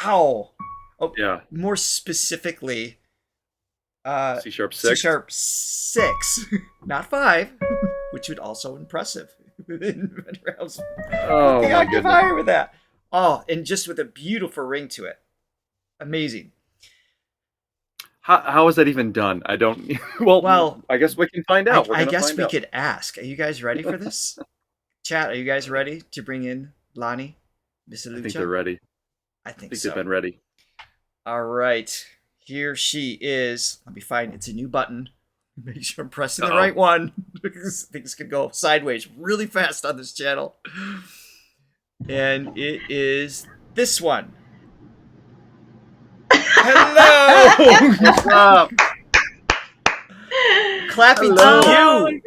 Wow. Oh, Yeah. More specifically, C sharp 6. C sharp 6, not 5, which would also impressive. Oh the my octave goodness. higher with that. Oh, and just with a beautiful ring to it. Amazing. How is that even done? I don't. Well, I guess we can find out. I guess we could ask. Are you guys ready for this? Chat, are you guys ready to bring in Lani Misalucha? I think they're ready. I think they've been ready. All right. Here she is. Let me find. It's a new button. Make sure I'm pressing the right one. Because things could go sideways really fast on this channel. And it is this one. Hello! What's up? Clapping to you.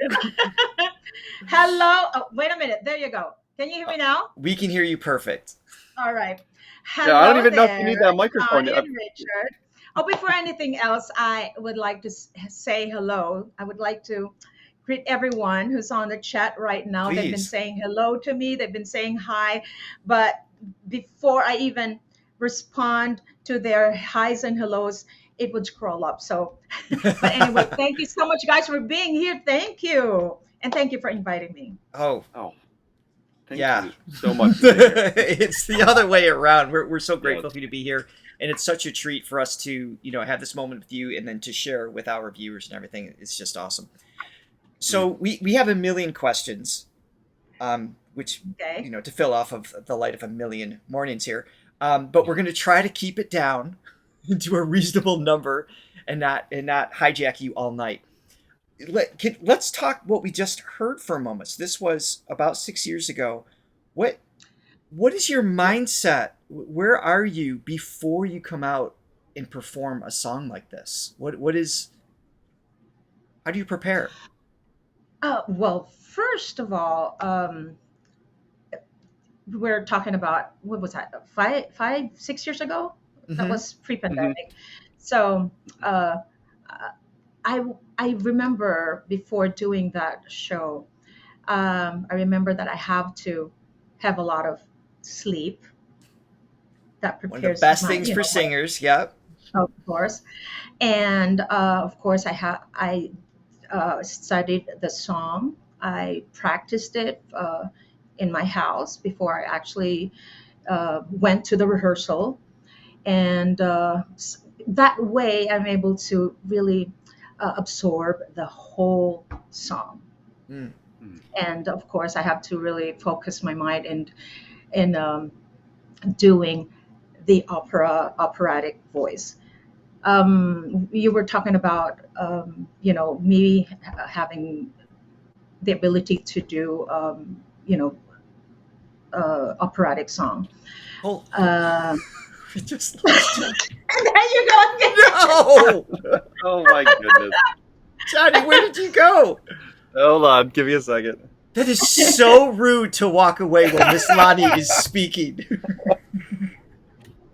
Hello. Oh, wait a minute. There you go. Can you hear me now? We can hear you perfect. All right. Hello I don't even know if there, you need that microphone. Lani and Richard. Oh, before anything else, I would like to say hello. I would like to greet everyone who's on the chat right now. Please. They've been saying hello to me. They've been saying hi. But before I even respond to their highs and hellos, it would scroll up. So, but anyway, thank you so much, guys, for being here. Thank you. And thank you for inviting me. Oh. Thank you so much. It's the other way around. We're so grateful for you to be here. And it's such a treat for us to, have this moment with you and then to share with our viewers and everything. It's just awesome. So we have a million questions, which, to fill off of the light of a million mornings here. But we're going to try to keep it down to a reasonable number and not hijack you all night. Let's talk what we just heard for a moment. So this was about 6 years ago. What is your mindset? Where are you before you come out and perform a song like this? How do you prepare? Well, first of all, we're talking about, what was that, 6 years ago? Mm-hmm. That was pre-pandemic. Mm-hmm. So I remember before doing that show, I remember that I have to have a lot of sleep. That prepares one of the best things for singers. Yep. Of course, and of course I studied the song. I practiced it in my house before I actually went to the rehearsal, and that way I'm able to really absorb the whole song. Mm. And of course I have to really focus my mind in doing the operatic voice. You were talking about me having the ability to do operatic song. Just and there you go. No. Oh my goodness. Johnny, where did you go? Hold on, give me a second. That is so rude to walk away when Miss Lani is speaking.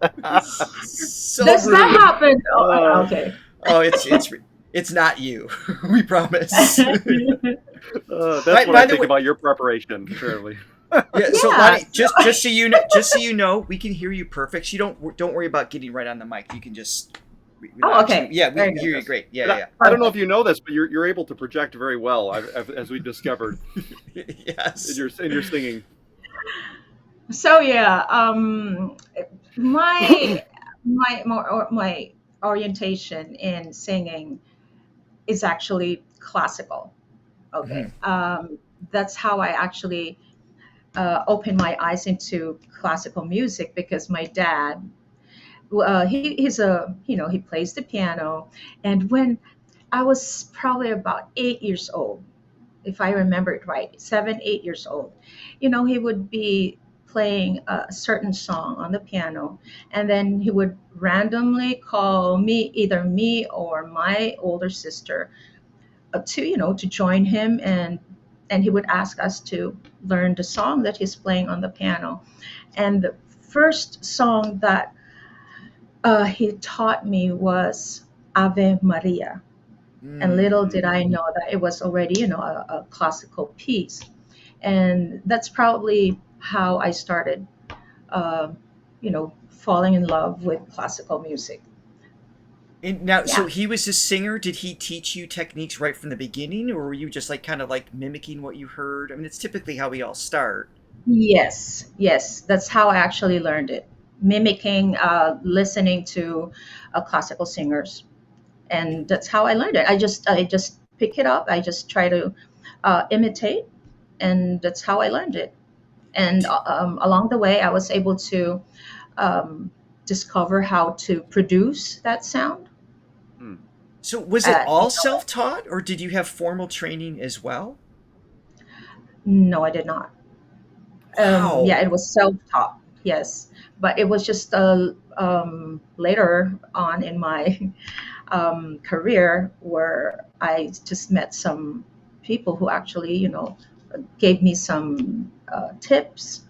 So does rude. that happen? Oh, okay. Oh, it's not you. We promise. That's what I think about your preparation, surely. Yeah, so Lani, just so you know, we can hear you perfect. So you don't worry about getting right on the mic. You can just. Okay. Yeah, we can hear you great. Yeah. I don't know if you know this, but you're able to project very well, as we discovered. Yes. In your singing. So yeah, my orientation in singing is actually classical. Okay. Mm-hmm. That's how I actually opened my eyes into classical music, because my dad he plays the piano, and when I was probably about 8 years old, if I remember it right, 7, 8 years old, he would be playing a certain song on the piano, and then he would randomly call me, either me or my older sister, to join him, and he would ask us to learn the song that he's playing on the piano. And the first song that he taught me was Ave Maria. And little did I know that it was already, a classical piece. And that's probably how I started, falling in love with classical music. And now, so he was a singer. Did he teach you techniques right from the beginning, or were you just like kind of like mimicking what you heard? I mean, it's typically how we all start. Yes, yes, that's how I actually learned it, mimicking, listening to classical singers, and that's how I learned it. I just pick it up. I just try to imitate, and that's how I learned it. And along the way, I was able to discover how to produce that sound. So was it all self-taught, or did you have formal training as well? No, I did not. Wow. Yeah, it was self-taught. Yes, but it was just later on in my career where I just met some people who actually, gave me some tips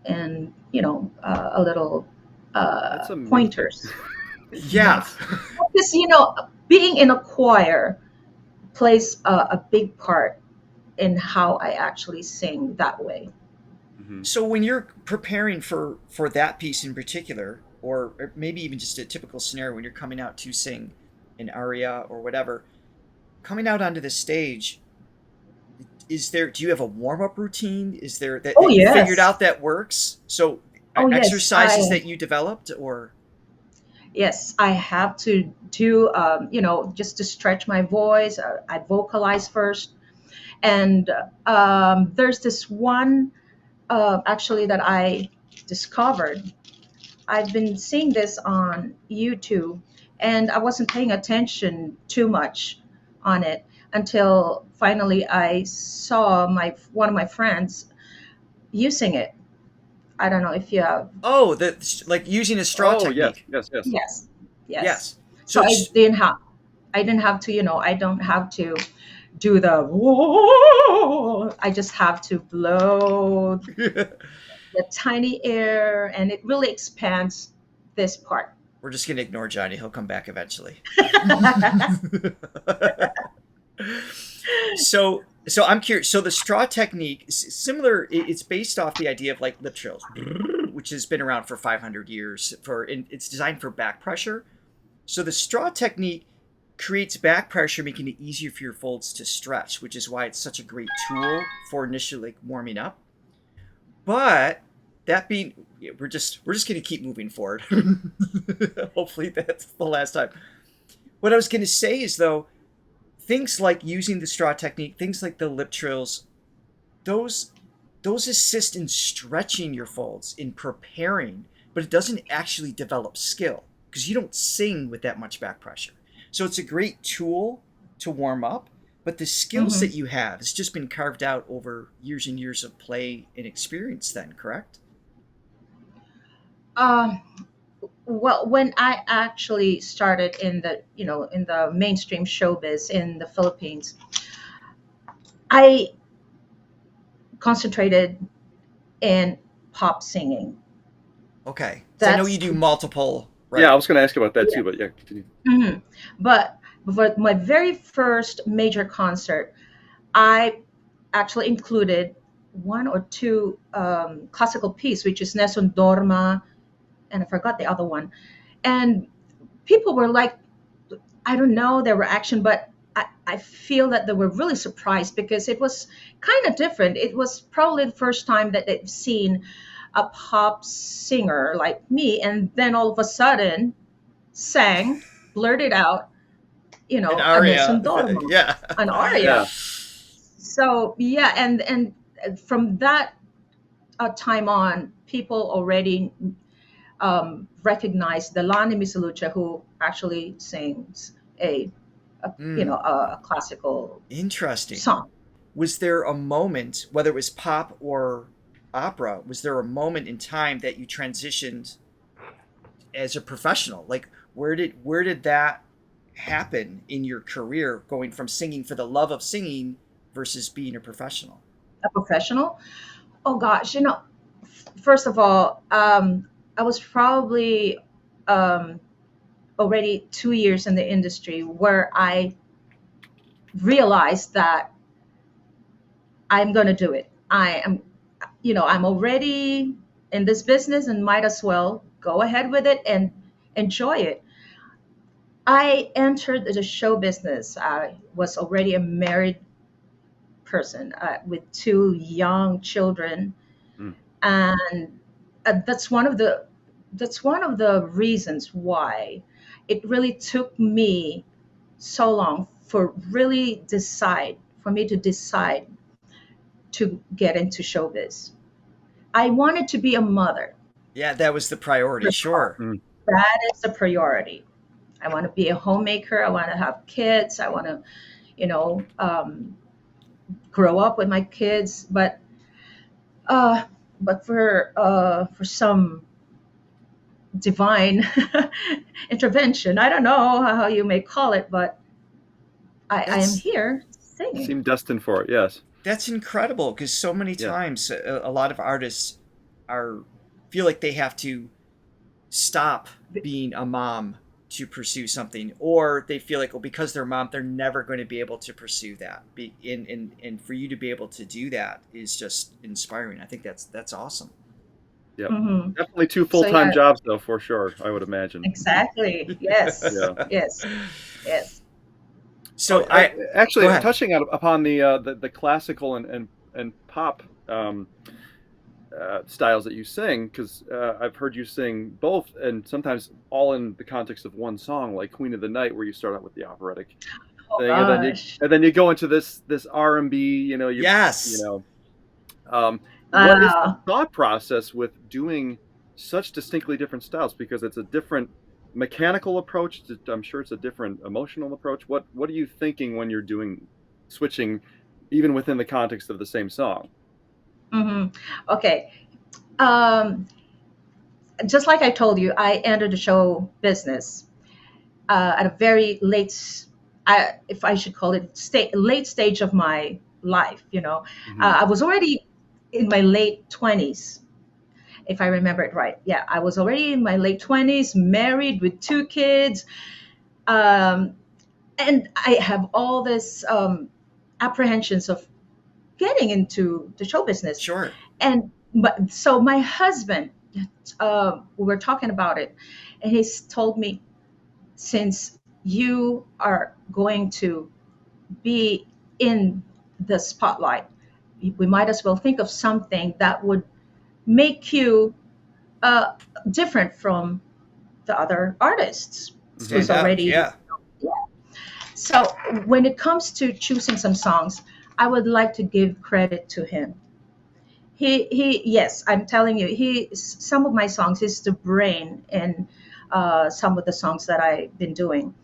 and a little That's amazing. pointers. Yeah. Because being in a choir plays a big part in how I actually sing that way. So when you're preparing for that piece in particular, or maybe even just a typical scenario when you're coming out to sing an aria or whatever, coming out onto the stage, do you have a warm-up routine? Is there that you Yes. figured out that works? So Yes, exercises that you developed, or yes, I have to do, just to stretch my voice. I vocalize first. And there's this one actually that I discovered. I've been seeing this on YouTube, and I wasn't paying attention too much on it until finally I saw one of my friends using it. I don't know if you have. oh, like using a straw Oh, yes, technique. yes, yes. Yes, yes. Yes. So I didn't have to, I don't have to do the whoa. I just have to blow the tiny air, and it really expands this part. We're just gonna ignore Johnny. He'll come back eventually. So I'm curious. So the straw technique, similar. It's based off the idea of like lip trills, which has been around for 500 years. It's designed for back pressure. So the straw technique creates back pressure, making it easier for your folds to stretch, which is why it's such a great tool for initially warming up. But that being, we're just gonna keep moving forward. Hopefully that's the last time. What I was gonna say is though, things like using the straw technique, things like the lip trills, those assist in stretching your folds, in preparing, but it doesn't actually develop skill because you don't sing with that much back pressure. So it's a great tool to warm up, but the skills that you have has just been carved out over years and years of play and experience then, correct? Well, when I actually started in the mainstream showbiz in the Philippines, I concentrated in pop singing. Okay. So I know you do multiple, right? Yeah, I was going to ask about that too, but yeah, continue. But for my very first major concert, I actually included one or two classical pieces, which is Nessun Dorma, and I forgot the other one. And people were like, I don't know their reaction, but I feel that they were really surprised because it was kind of different. It was probably the first time that they've seen a pop singer like me, and then all of a sudden blurted out, An a aria. Nessun Dorma, Yeah. an aria. Yeah. So yeah, and from that time on, people already recognize the Lani Misalucha, who actually sings a classical Interesting. song. Was there a moment, whether it was pop or opera, was there a moment in time that you transitioned as a professional? Like, where did that happen in your career, going from singing for the love of singing versus being a professional? A professional? Oh gosh, first of all, I was probably already 2 years in the industry where I realized that I'm going to do it. I'm already in this business and might as well go ahead with it and enjoy it. I entered the show business. I was already a married person with 2 young children, and that's one of the reasons why it really took me so long for me to decide to get into showbiz. I wanted to be a mother. Yeah, that was the priority. Sure. That is the priority. I want to be a homemaker. I want to have kids. I want to, grow up with my kids. But for some divine intervention, I don't know how you may call it, but I am here singing. Seemed destined for it. Yes. That's incredible, because so many times a lot of artists feel like they have to stop being a mom to pursue something, or they feel like, because they're a mom, they're never going to be able to pursue that. And for you to be able to do that is just inspiring. I think that's awesome. Yeah, definitely 2 full-time jobs though, for sure, I would imagine. Exactly. Yes. Yes. So touching upon the classical and pop styles that you sing, because I've heard you sing both, and sometimes all in the context of one song, like Queen of the Night, where you start out with the operatic thing, and then you go into this R&B. Yes. What is the thought process with doing such distinctly different styles? Because it's a different mechanical approach. I'm sure it's a different emotional approach. What are you thinking when you're switching, even within the context of the same song? Okay. Just like I told you, I entered the show business at a very late, if I should call it, late stage of my life. I was already in my late 20s, if I remember it right. Yeah, I was already in my late 20s, married with 2 kids. And I have all this apprehensions of getting into the show business. Sure. So my husband, we were talking about it, and he's told me, since you are going to be in the spotlight, we might as well think of something that would make you different from the other artists who's already. Yeah. So when it comes to choosing some songs, I would like to give credit to him. Yes, I'm telling you, some of my songs, he's the brain in some of the songs that I've been doing,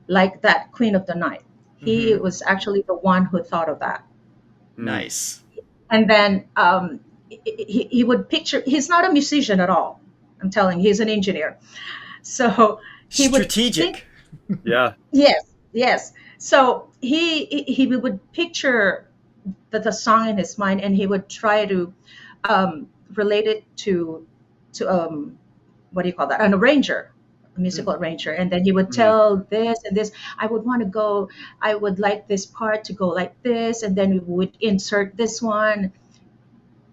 like that Queen of the Night. He was actually the one who thought of that. Nice. And then he would picture, he's not a musician at all. I'm telling you, he's an engineer. So he strategic. Yeah. Yes. So he would picture the song in his mind, and he would try to relate it to what do you call that? An arranger, a musical arranger. And then he would tell this and this. I would like this part to go like this, and then we would insert this one.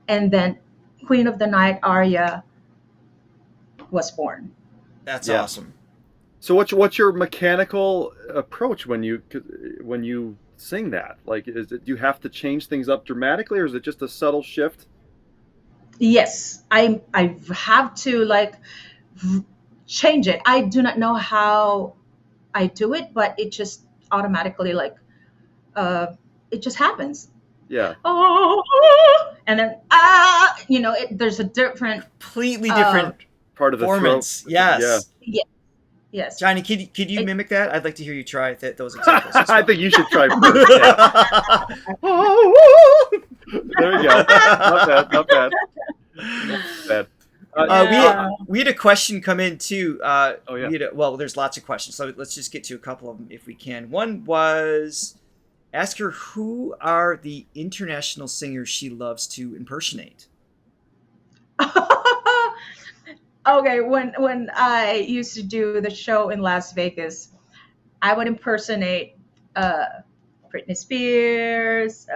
And then Queen of the Night aria was born. That's awesome. So what's your mechanical approach when you sing that? Like, do you have to change things up dramatically, or is it just a subtle shift? Yes, I have to change it. I do not know how I do it, but it just automatically it just happens. Yeah. Oh, and then there's a completely different part of the performance. throat. Yes. Yeah. Yes. Johnny, could you mimic that? I'd like to hear you try those examples. As well. I think you should try first. Yeah. There we go. Not bad. We had a question come in too. Oh yeah. There's lots of questions, so let's just get to a couple of them if we can. One was, ask her who are the international singers she loves to impersonate. Okay, when I used to do the show in Las Vegas, I would impersonate Britney Spears.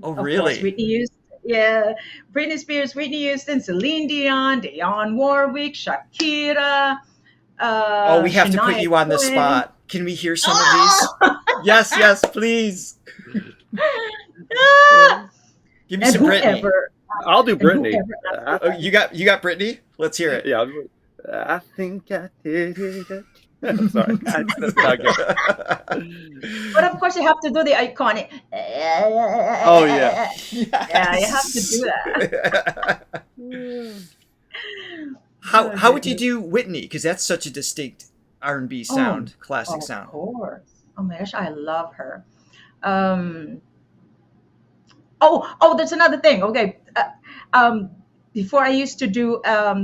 Oh, of really? course, Whitney Houston. Yeah, Britney Spears, Whitney Houston, Celine Dion, Dionne Warwick, Shakira. We have to put you on the spot. Can we hear some of these? Yes, please. Give me some Britney. I'll do Britney. You got Britney? Let's hear it. Yeah, I think I did it. I'm sorry. That's not good. But of course, you have to do the iconic. Oh yeah. Yes. Yeah, you have to do that. How would you do Whitney? Because that's such a distinct R&B sound, classic sound. Of course. Oh my gosh, I love her. There's another thing. Okay. Before I used to do,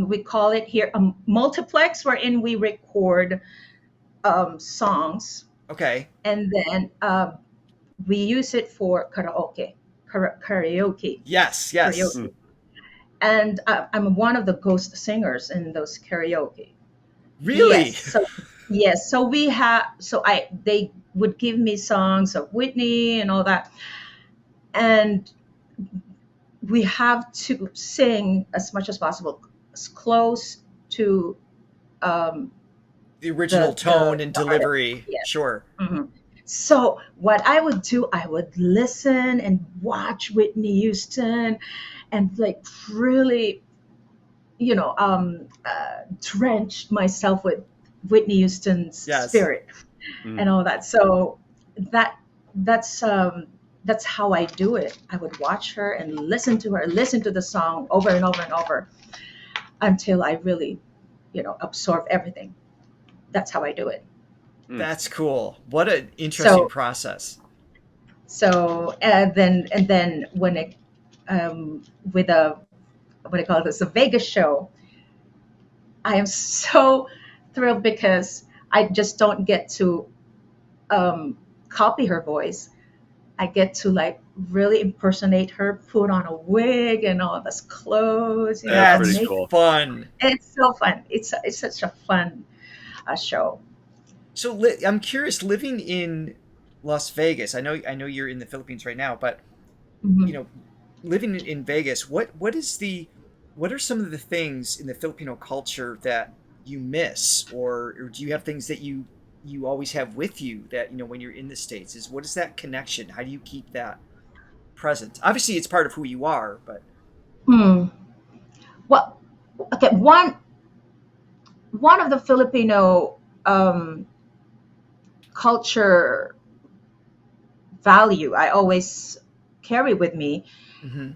we call it here a multiplex, wherein we record songs. Okay. And then we use it for karaoke. Yes. Karaoke. And I'm one of the ghost singers in those karaoke. Really? Yes. So they would give me songs of Whitney and all that, and we have to sing as much as possible, as close to the original tone and delivery. Yes. Sure. Mm-hmm. So what I would do, I would listen and watch Whitney Houston, and like really, drench myself with Whitney Houston's spirit and all that. So that's how I do it. I would watch her and listen to the song over and over and over until I really, absorb everything. That's how I do it. That's cool. What an interesting process. So and then when it with a what I call this a Vegas show, I am so thrilled because I just don't get to copy her voice. I get to like really impersonate her, put on a wig and all this clothes. That's pretty cool. Fun. It's so fun. It's such a fun show. So I'm curious, living in Las Vegas. I know you're in the Philippines right now, but living in Vegas, what are some of the things in the Filipino culture that you miss, or do you have things that you always have with you that when you're in the States? What is that connection? How do you keep that present? Obviously, it's part of who you are, but well, okay. One of the Filipino culture value I always carry with me. Mm-hmm.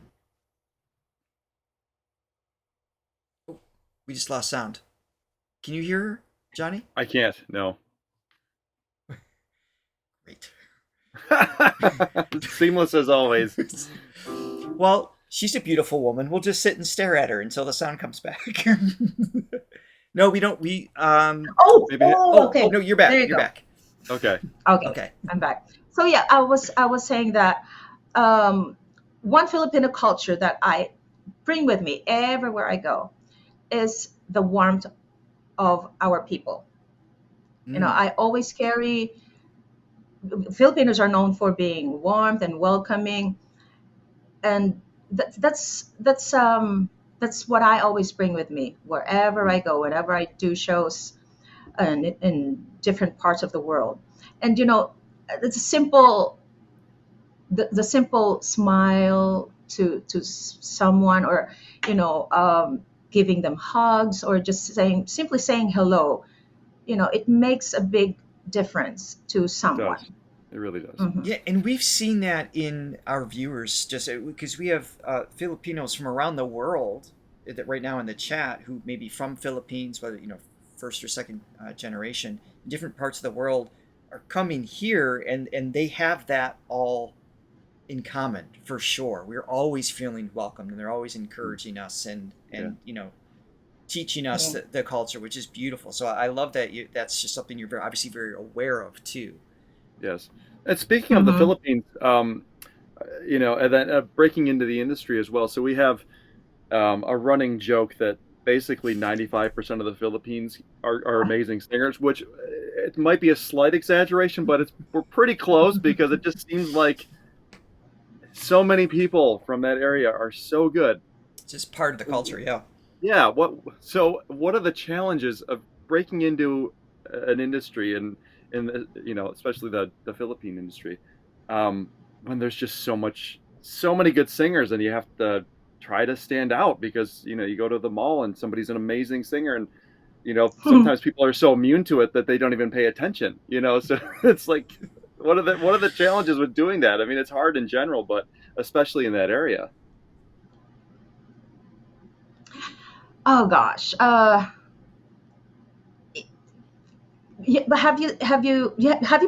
Oh, we just lost sound. Can you hear her, Johnny? I can't. No. Great. Seamless as always. Well, she's a beautiful woman. We'll just sit and stare at her until the sound comes back. No, we don't. We okay. Oh, no, you're back. You're back. Okay. I'm back. So yeah, I was saying that one Filipino culture that I bring with me everywhere I go is the warmth of our people. I always carry. Filipinos are known for being warm and welcoming, and that's what I always bring with me wherever I go, whenever I do shows in different parts of the world. And it's the simple smile to someone, or giving them hugs, or just simply saying hello. It makes a big difference to someone. It really does. Mm-hmm. Yeah, and we've seen that in our viewers, just because we have Filipinos from around the world that right now in the chat who may be from Philippines, whether first or second generation, in different parts of the world, are coming here, and they have that all in common for sure. We're always feeling welcomed, and they're always encouraging us and teaching us the culture, which is beautiful. So I love that that's just something you're obviously very aware of too. Yes. And speaking of the Philippines, and then breaking into the industry as well. So we have a running joke that basically 95% of the Philippines are amazing singers, which it might be a slight exaggeration, but we're pretty close because it just seems like so many people from that area are so good. It's just part of the culture, yeah. Yeah. What are the challenges of breaking into an industry and especially the Philippine industry, when there's just so many good singers, and you have to try to stand out because you go to the mall and somebody's an amazing singer, and sometimes people are so immune to it that they don't even pay attention. So it's like, what are the challenges with doing that? I mean, it's hard in general, but especially in that area. Oh gosh. But have you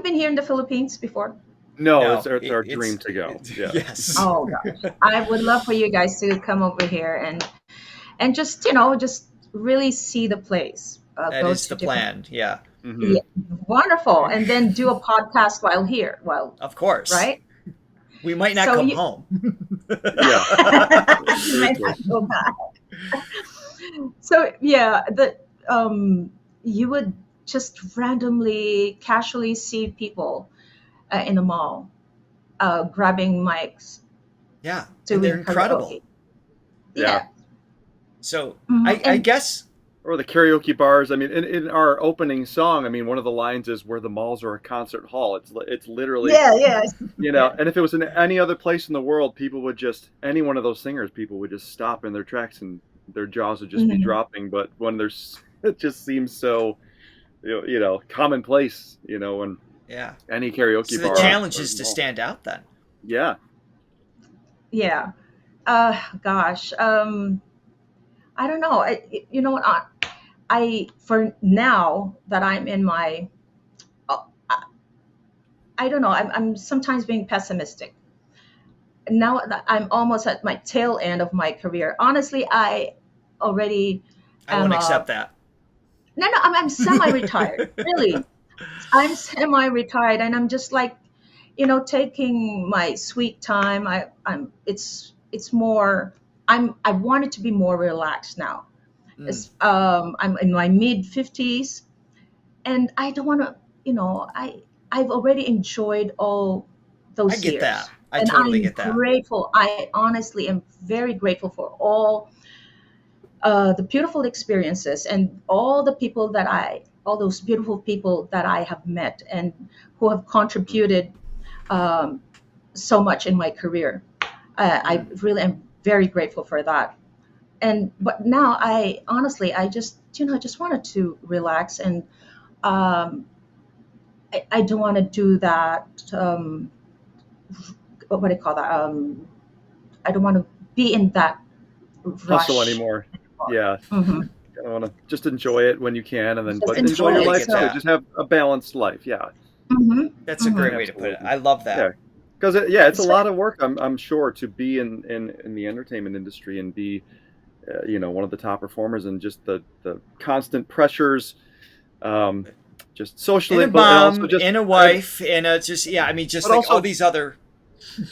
been here in the Philippines before? No, it's our dream to go. Yeah. Yes. Oh gosh, I would love for you guys to come over here and just really see the place. That is the plan. Yeah. Mm-hmm. Yeah. Wonderful, and then do a podcast while here. Well, of course, right? We might not come home. Yeah. You might not go back. So yeah, you would just randomly, casually see people in the mall grabbing mics. Yeah, and they're incredible. Karaoke. Yeah. So I guess, or the karaoke bars. I mean, in our opening song, I mean, one of the lines is where the malls are a concert hall. It's literally and if it was in any other place in the world, any one of those singers, people would just stop in their tracks and their jaws would just be dropping. But when it just seems so commonplace, when any karaoke bar. So the challenge is to stand out then. Yeah. Yeah. Gosh. I don't know. You know what? I for now that I'm in my, I don't know. I'm sometimes being pessimistic. Now that I'm almost at my tail end of my career, honestly, I won't accept that. No, I'm semi-retired. Really, I'm semi-retired, and I'm just like, taking my sweet time. It's more. I want it to be more relaxed now. I'm in my mid-50s, and I don't want to. I've already enjoyed all those years. I get that. I and totally I'm get that. Grateful. I honestly am very grateful for all the beautiful experiences and all those beautiful people that I have met and who have contributed so much in my career. I really am very grateful for that. But now I just wanted to relax, and I don't want to do that. What do you call that? I don't want to be in that rush hustle anymore. Yeah. Mm-hmm. I want to just enjoy it when you can, and then Just enjoy your enjoy life it, too. yeah. Just have a balanced life. Yeah. Mm-hmm. That's a great way to put it. I love that. Yeah. Because it's a lot of work. I'm sure to be in the entertainment industry and be, one of the top performers, and just the constant pressures, just socially, and a but mom, also just and a wife, and like also all these other.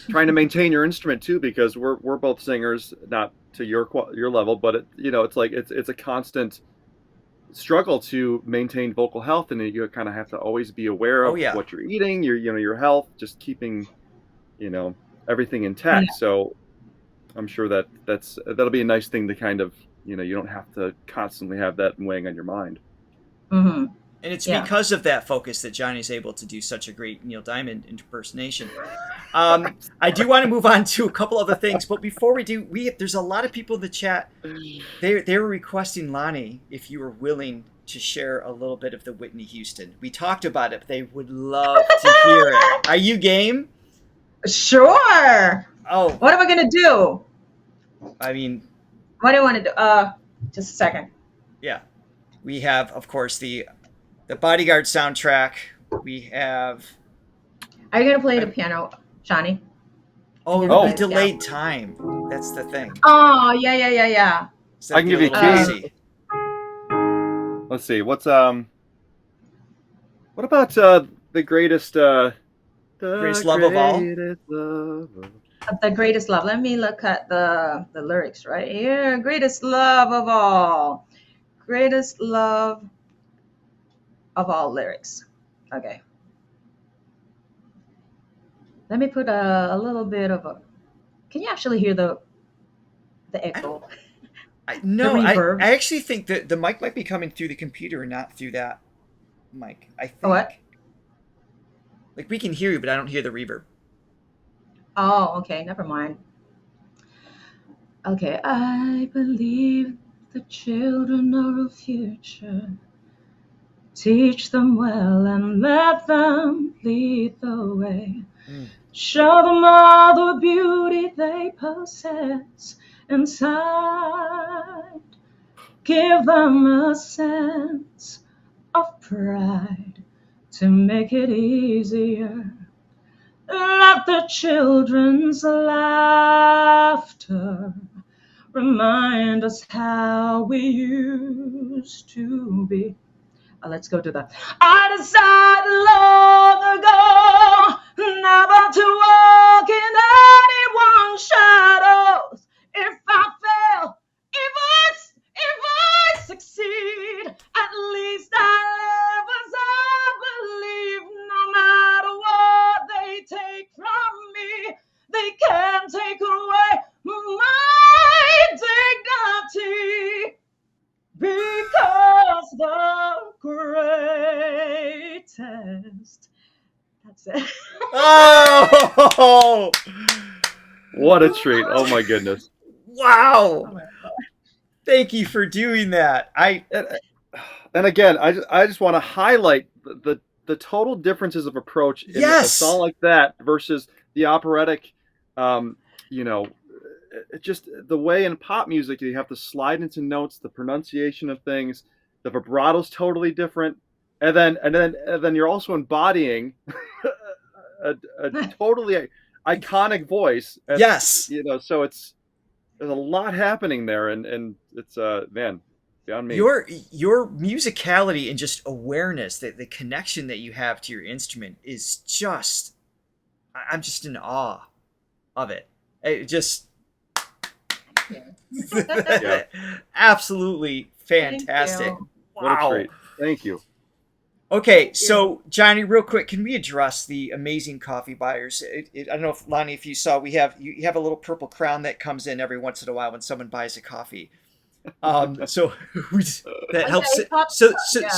Trying to maintain your instrument too, because we're both singers, not to your level, but it's a constant struggle to maintain vocal health, and you kind of have to always be aware of what you're eating, your health, just keeping everything intact. So I'm sure that'll be a nice thing to kind of you don't have to constantly have that weighing on your mind. Mm-hmm. And it's because of that focus that Johnny's able to do such a great Neil Diamond impersonation. I do want to move on to a couple other things, but before we do, there's a lot of people in the chat. They were requesting, Lani, if you were willing to share a little bit of the Whitney Houston. We talked about it, but they would love to hear it. Are you game? Sure. Oh. What am I going to do? I mean, What do you want to do? Just a second. Yeah. We have, of course, the Bodyguard soundtrack. We have. Are you gonna play the piano, Johnny? Oh, You're we right, delayed time. That's the thing. Oh, yeah. So I can give you a little key. Let's see. What about the greatest greatest love of all? The greatest love. Let me look at the lyrics right here. Greatest love of all. Greatest love of all lyrics. Okay. Let me put a little bit of a. Can you actually hear the echo? No, The reverb? I actually think that the mic might be coming through the computer and not through that mic. I think. What? Like we can hear you, but I don't hear the reverb. Oh, okay. Never mind. Okay. I believe the children are our future. Teach them well and let them lead the way. Show them all the beauty they possess inside. Give them a sense of pride to make it easier. Let the children's laughter remind us how we used to be. Let's go to that. I decided long ago never to walk in anyone's shadows. If I fail, if I succeed, at least I live as I believe. No matter what they take from me, they can't take away my dignity. Because the greatest. That's it. Oh! What a treat. Oh my goodness. Wow. Oh my God. Thank you for doing that. And again, I just want to highlight the total differences of approach in a song like that versus the operatic, just the way in pop music you have to slide into notes, the pronunciation of things, the vibrato's totally different, and then you're also embodying a totally iconic voice. Yes. So there's a lot happening there, and it's man, beyond me. Your musicality and just awareness, that the connection that you have to your instrument is just, I'm just in awe of it. It just absolutely fantastic. What a treat. Thank you. Okay, so Johnny, real quick, can we address the amazing coffee buyers? I don't know if Lani, if you saw, you have a little purple crown that comes in every once in a while when someone buys a coffee. So that helps. So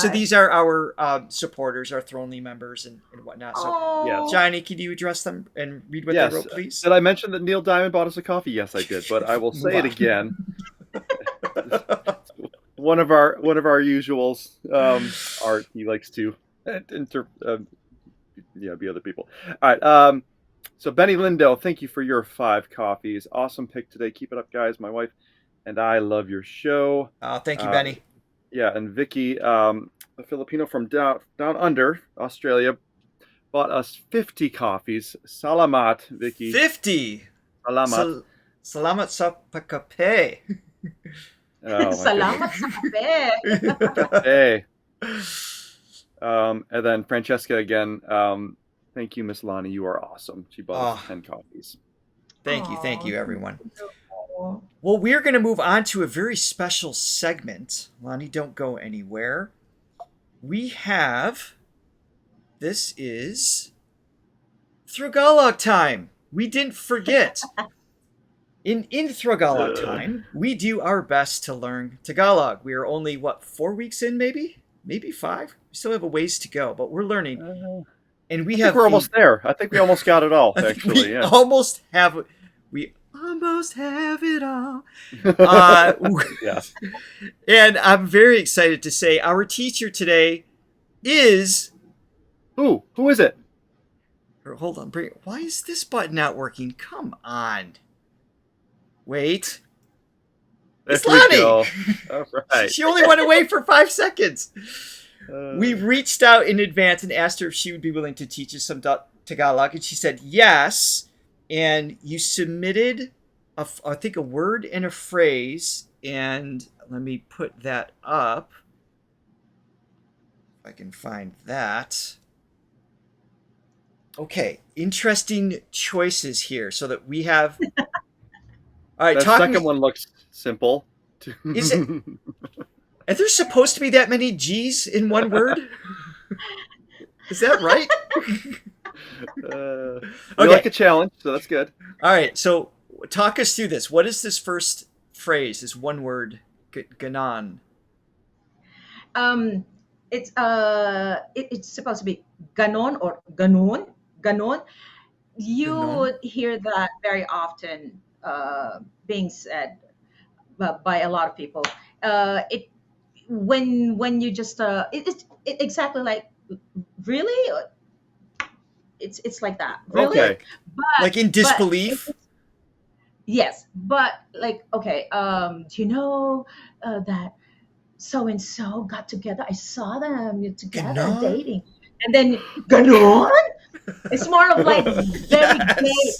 these are our supporters, our Thronely members and whatnot. So yes. Johnny, can you address them and read what they wrote, please? Did I mention that Neil Diamond bought us a coffee? Yes, I did, but I will say it again. One of our usuals, Art. He likes to be other people. All right. So Benny Lindo, thank you for your 5 coffees. Awesome pick today. Keep it up, guys. My wife and I love your show. Thank you, Benny. Yeah, and Vicky, a Filipino from down under Australia, bought us 50 coffees. Salamat, Vicky. 50. Salamat. Salamat sa pagkape. Salamat sa kape. Hey. And then Francesca again. Thank you, Miss Lani. You are awesome. She bought us 10 coffees. Thank you, everyone. Well, we're going to move on to a very special segment. Lani, don't go anywhere. This is Throgalog time. We didn't forget. In Throgalog time, we do our best to learn Tagalog. We are only, 4 weeks in, maybe 5? We still have a ways to go, but we're learning. And we're almost there. I think we almost got it all, actually. We almost have it all. Yeah. And I'm very excited to say our teacher today is... Who is it? Hold on. Why is this button not working? Come on. Wait. It's There we Lani. go. All right. She only went away for 5 seconds. We reached out in advance and asked her if she would be willing to teach us some Tagalog, and she said yes. And you submitted, I think, a word and a phrase. And let me put that up. If I can find that. Okay, interesting choices here, so that we have. All right, The second one looks simple. Is it? Are there supposed to be that many G's in one word? Is that right? We like a challenge, so that's good. All right, so talk us through this. What is this first phrase? This one word, ganon. It's supposed to be ganon or ganon. Ganon. You would hear that very often being said by a lot of people. When you just it's exactly like, really, it's like that, really. Okay. But, like in disbelief. Yes, but like, okay, do you know that so and so got together? I saw them together Ganon? dating, and then ganon. It's more of like very gay,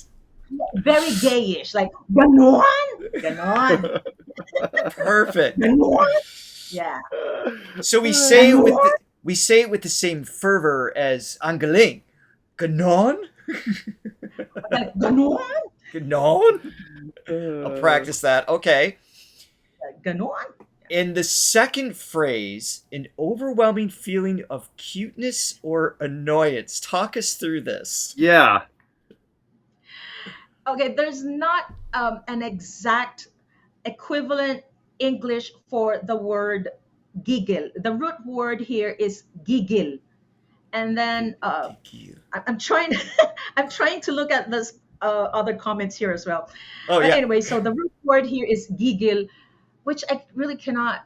very gayish, like ganon, ganon, Perfect. ganon. Yeah. So we say it with the same fervor as Angaling. Ganon? Like, ganon, Ganon? I'll practice that. Okay. ganon. In the second phrase, an overwhelming feeling of cuteness or annoyance. Talk us through this. Yeah. Okay, there's not an exact equivalent English for the word giggle. The root word here is giggle, and then I'm trying. I'm trying to look at this other comments here as well. Oh, yeah. Anyway, so the root word here is giggle, which I really cannot.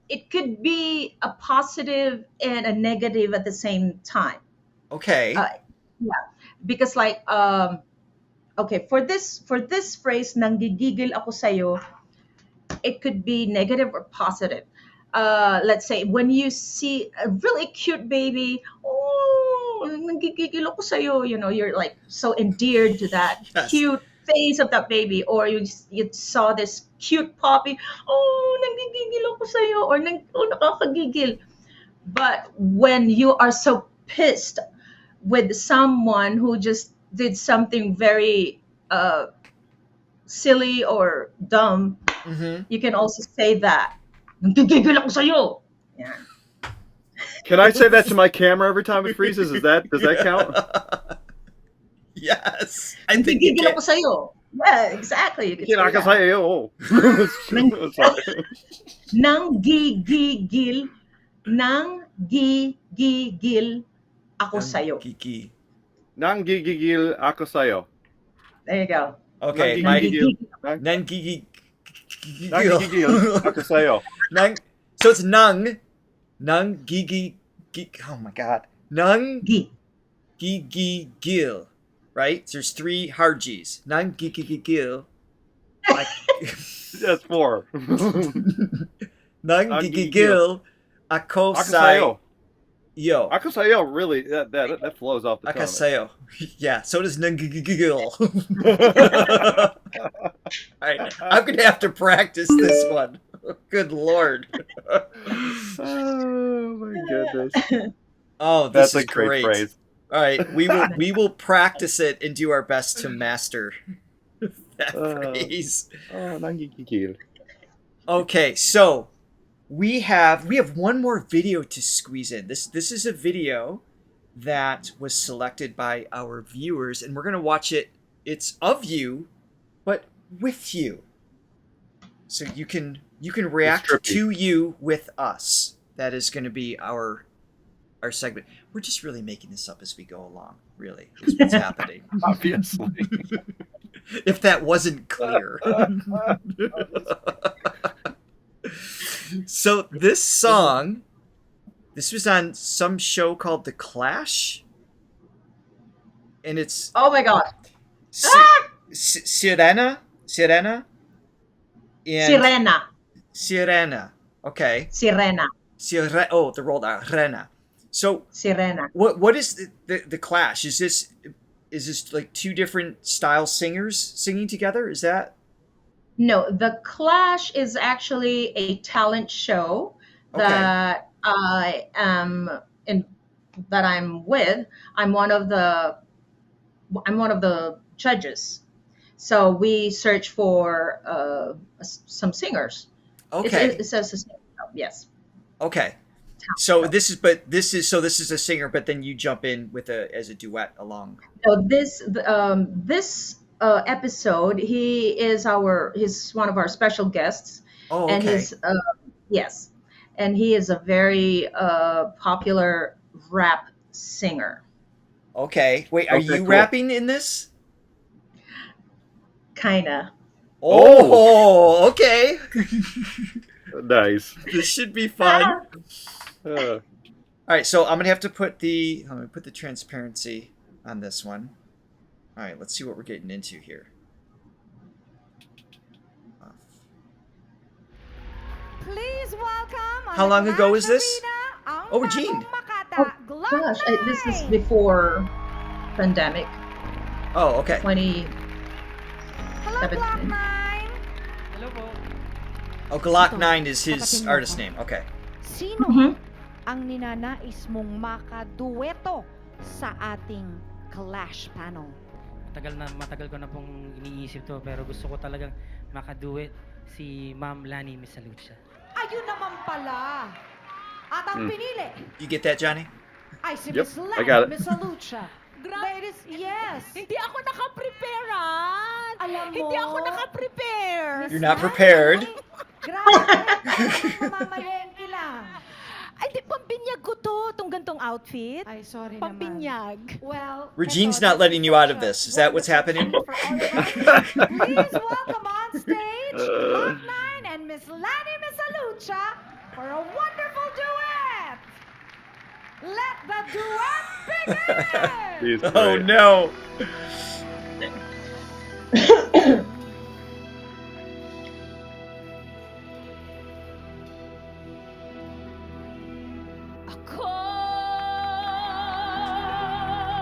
It could be a positive and a negative at the same time. Okay. Yeah, because like okay, for this phrase, nanggigigil ako sayo, it could be negative or positive. Let's say when you see a really cute baby, oh, nanggigigil ako sayo, you know, you're like so endeared to that Yes. cute face of that baby, or you saw this cute puppy, oh, nanggigigil ako sayo, or nakakagigil. But when you are so pissed with someone who just did something very silly or dumb, you can also say that. Nanggigigil ako sa'yo. Yeah. Can I say that to my camera every time it freezes? Does that count? Yes. I think you Nanggigigil can. ako sa'yo. Yeah, exactly. You can say that. Kinakasayo. Sorry. Nanggigigil ako sa'yo. Kiki. Nanggigigil ako sayo. There you go. Okay. Nanggigigil. Nangigigil. Nanggigigil ako sayo. So it's nung gigi. Oh my god. Nung Gi. gigigil. Right? So there's 3 hard G's. Nung gigigil. That's 4. Nung gigigil. Ako Akasayo. Yo. Ako sayo, really, that flows off the tongue. Akasayo. Yeah, so does Nungigigil. Alright, I'm gonna have to practice this one. Good lord. Oh my goodness. Oh, this That's is a great phrase. Alright, we will practice it and do our best to master that phrase. Oh, nanggigigil. Okay, so we have one more video to squeeze in. This is a video that was selected by our viewers, and we're gonna watch it. It's of you, but with you. So you can react to you with us. That is gonna be our segment. We're just really making this up as we go along, really, is what's happening. Obviously. If that wasn't clear. So this song, this was on some show called The Clash, and it's Oh my god. Sirena. And Sirena. Sirena. Okay. Sirena. The rolled R. Rena. So Sirena. what is the clash? Is this like two different style singers singing together? Is that? No, the Clash is actually a talent show Okay. that I am in, that I'm with. I'm one of the judges. So we search for some singers. Okay. It says a singer, yes. Okay. Talent So show. this is a singer, but then you jump in with as a duet along. So this episode, he's one of our special guests, Oh, and okay. he's yes, and he is a very popular rap singer. Okay. Wait, are Okay, you cool. rapping in this? Kinda. Oh, okay. Nice. This should be fun. Uh, All right, so I'm gonna have to put the transparency on this one. All right, let's see what we're getting into here. Please welcome. How long ago is this? Oh, Regine. Gosh, this is before pandemic, Oh, okay. 2017. Hello, Block 9. Hello po. Oh, Glock 9 is his artist name. Okay. Sino Mhm. ang ninanais mong makadueto sa ating Clash panel? Matagal ko na pong iniisip to, pero gusto ko talagang makaduet si Ma'am Lani Misalucha. Ayun naman pala. At ang pinili You get that, Johnny? ay si Yep, Miss I got Lani it. Misalucha. Ladies, yes. Hindi ako nakapreparean. Alam mo, Hindi ako nakaprepare. Miss You're not Lani, prepared. Grabe, mamamalengke lang. Ay, di, pambinyag ko to, itong gantong outfit. Ay, sorry Pambinyag. naman. Well, Regine's eto, not letting you out of such a this. Is that what's happening? wonderful treat for all of us. Please welcome on stage Block 9 and Miss Lani Misalucha for a wonderful duet. Let the duet begin. he's Oh great. no.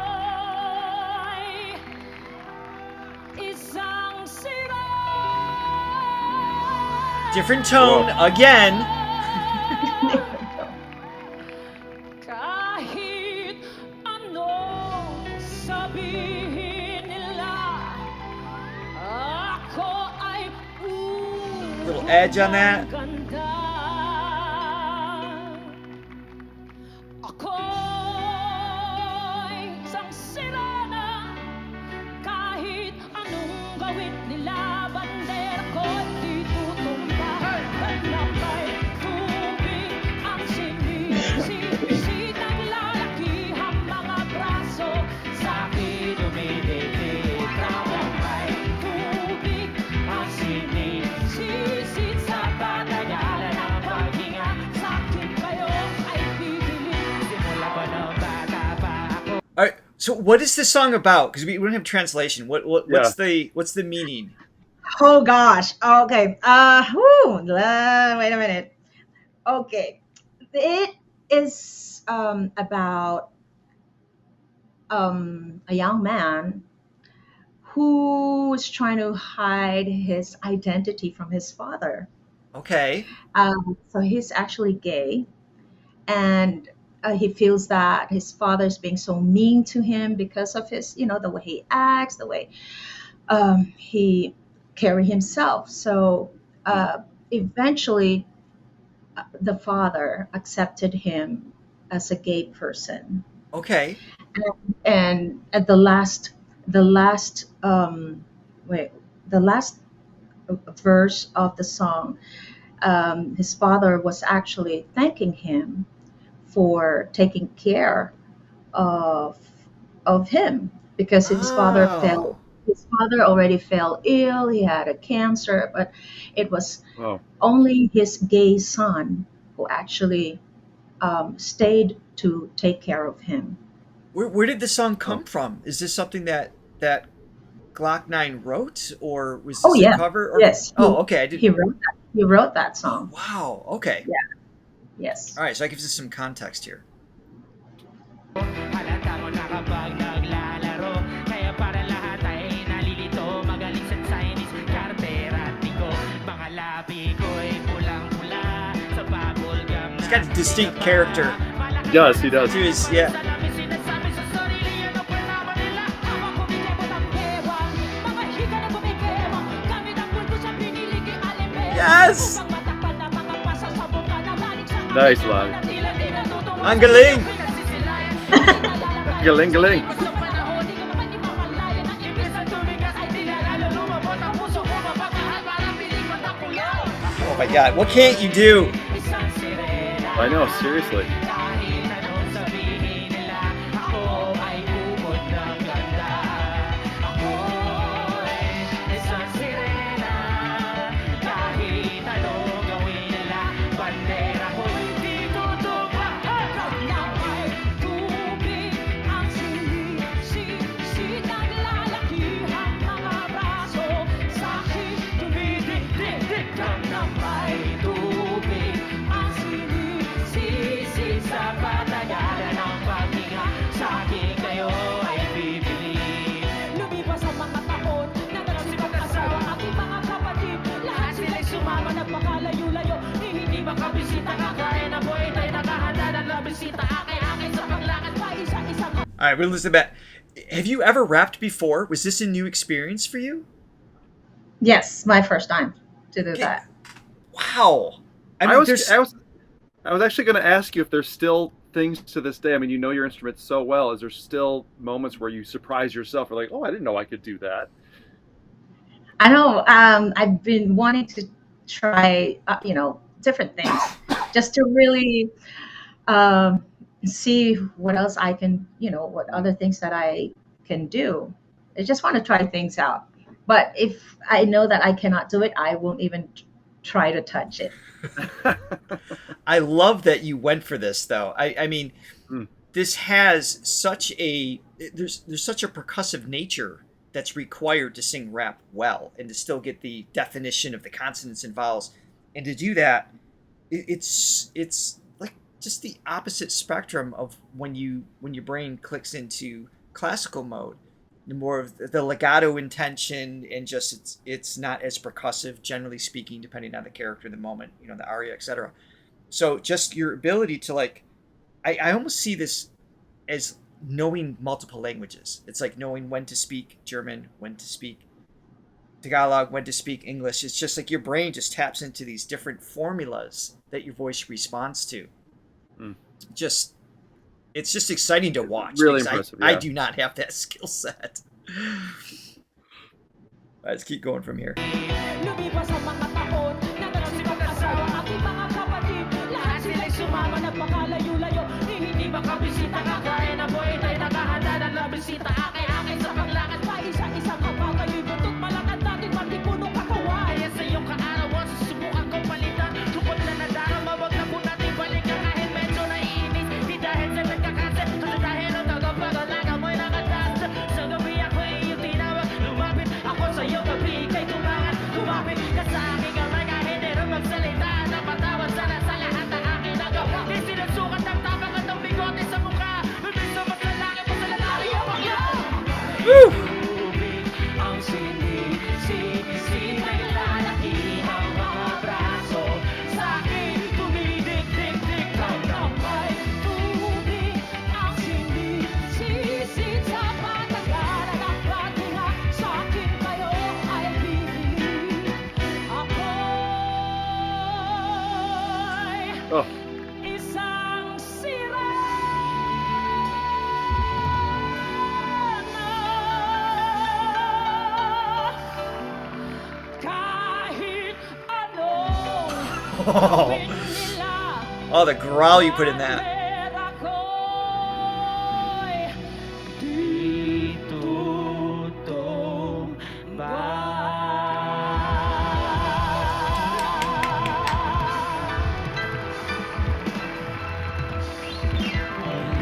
Ako'y isang sira. Different tone again. Kahit ano sabihin nila, ako ay Little edge on that. ganda. Ako'y isang sirena, kahit anong gawin nila, bandera ko'y di tutumba. Panapay tubig ang sinisisi, naglalakihang mga braso, sa'kin dumidikit. Panapay tubig ang sinisisi, sa batayalan ng paghinga, sa'kin kayo ay bibiling. Simula pa ng bata pa ako. All right. So what is this song about? Because we don't have translation. What's the meaning? Oh gosh. Okay. Wait a minute. Okay. It is about a young man who is trying to hide his identity from his father. Okay. So he's actually gay, and he feels that his father is being so mean to him because of his, the way he acts, the way he carry himself. So eventually, the father accepted him as a gay person, Okay. and at the last verse of the song, his father was actually thanking him for taking care of him, because his father Oh. already fell ill. He had a cancer, but it was Wow. only his gay son who actually stayed to take care of him. Where did the song come from? Is this something that Glock 9 wrote, or was this Oh yeah. a cover? Or, Yes. Oh, okay. I didn't. He wrote that song. Wow. Okay. Yeah. Yes. All right. So that gives us some context here. Halata mo na kapag naglalaro Kaya para lahat ay nalilito Magaling sa Chinese, kartera, tiko Mga labi ko'y pulang-pula Sa bubble gum He's got a distinct character. He does. He does. To his, yeah. Yes! Nice, Lani. Ang galing! Galing, galing. Oh my god, what can't you do? I know, seriously. All right, we'll listen to that. Have you ever rapped before? Was this a new experience for you? Yes, my first time to do that. Wow. I was actually going to ask you if there's still things to this day. I mean, you know your instrument so well. Is there still moments where you surprise yourself or like, oh, I didn't know I could do that? I know. I've been wanting to try, different things, just to really see what else I can, what other things that I can do. I just want to try things out. But if I know that I cannot do it, I won't even try to touch it. I love that you went for this, though. I mean, this has such a there's such a percussive nature that's required to sing rap well and to still get the definition of the consonants and vowels, and to do that, it's like just the opposite spectrum of when your brain clicks into classical mode. More of the legato intention, and just it's not as percussive, generally speaking, depending on the character, the moment, the aria, etc. So just your ability to I almost see this as knowing multiple languages. It's like knowing when to speak German, when to speak Tagalog, when to speak English. It's just like your brain just taps into these different formulas that your voice responds to. It's just exciting to watch. Really impressive. I do not have that skill set. Let's keep going from here. Oh. Oh, the growl you put in that.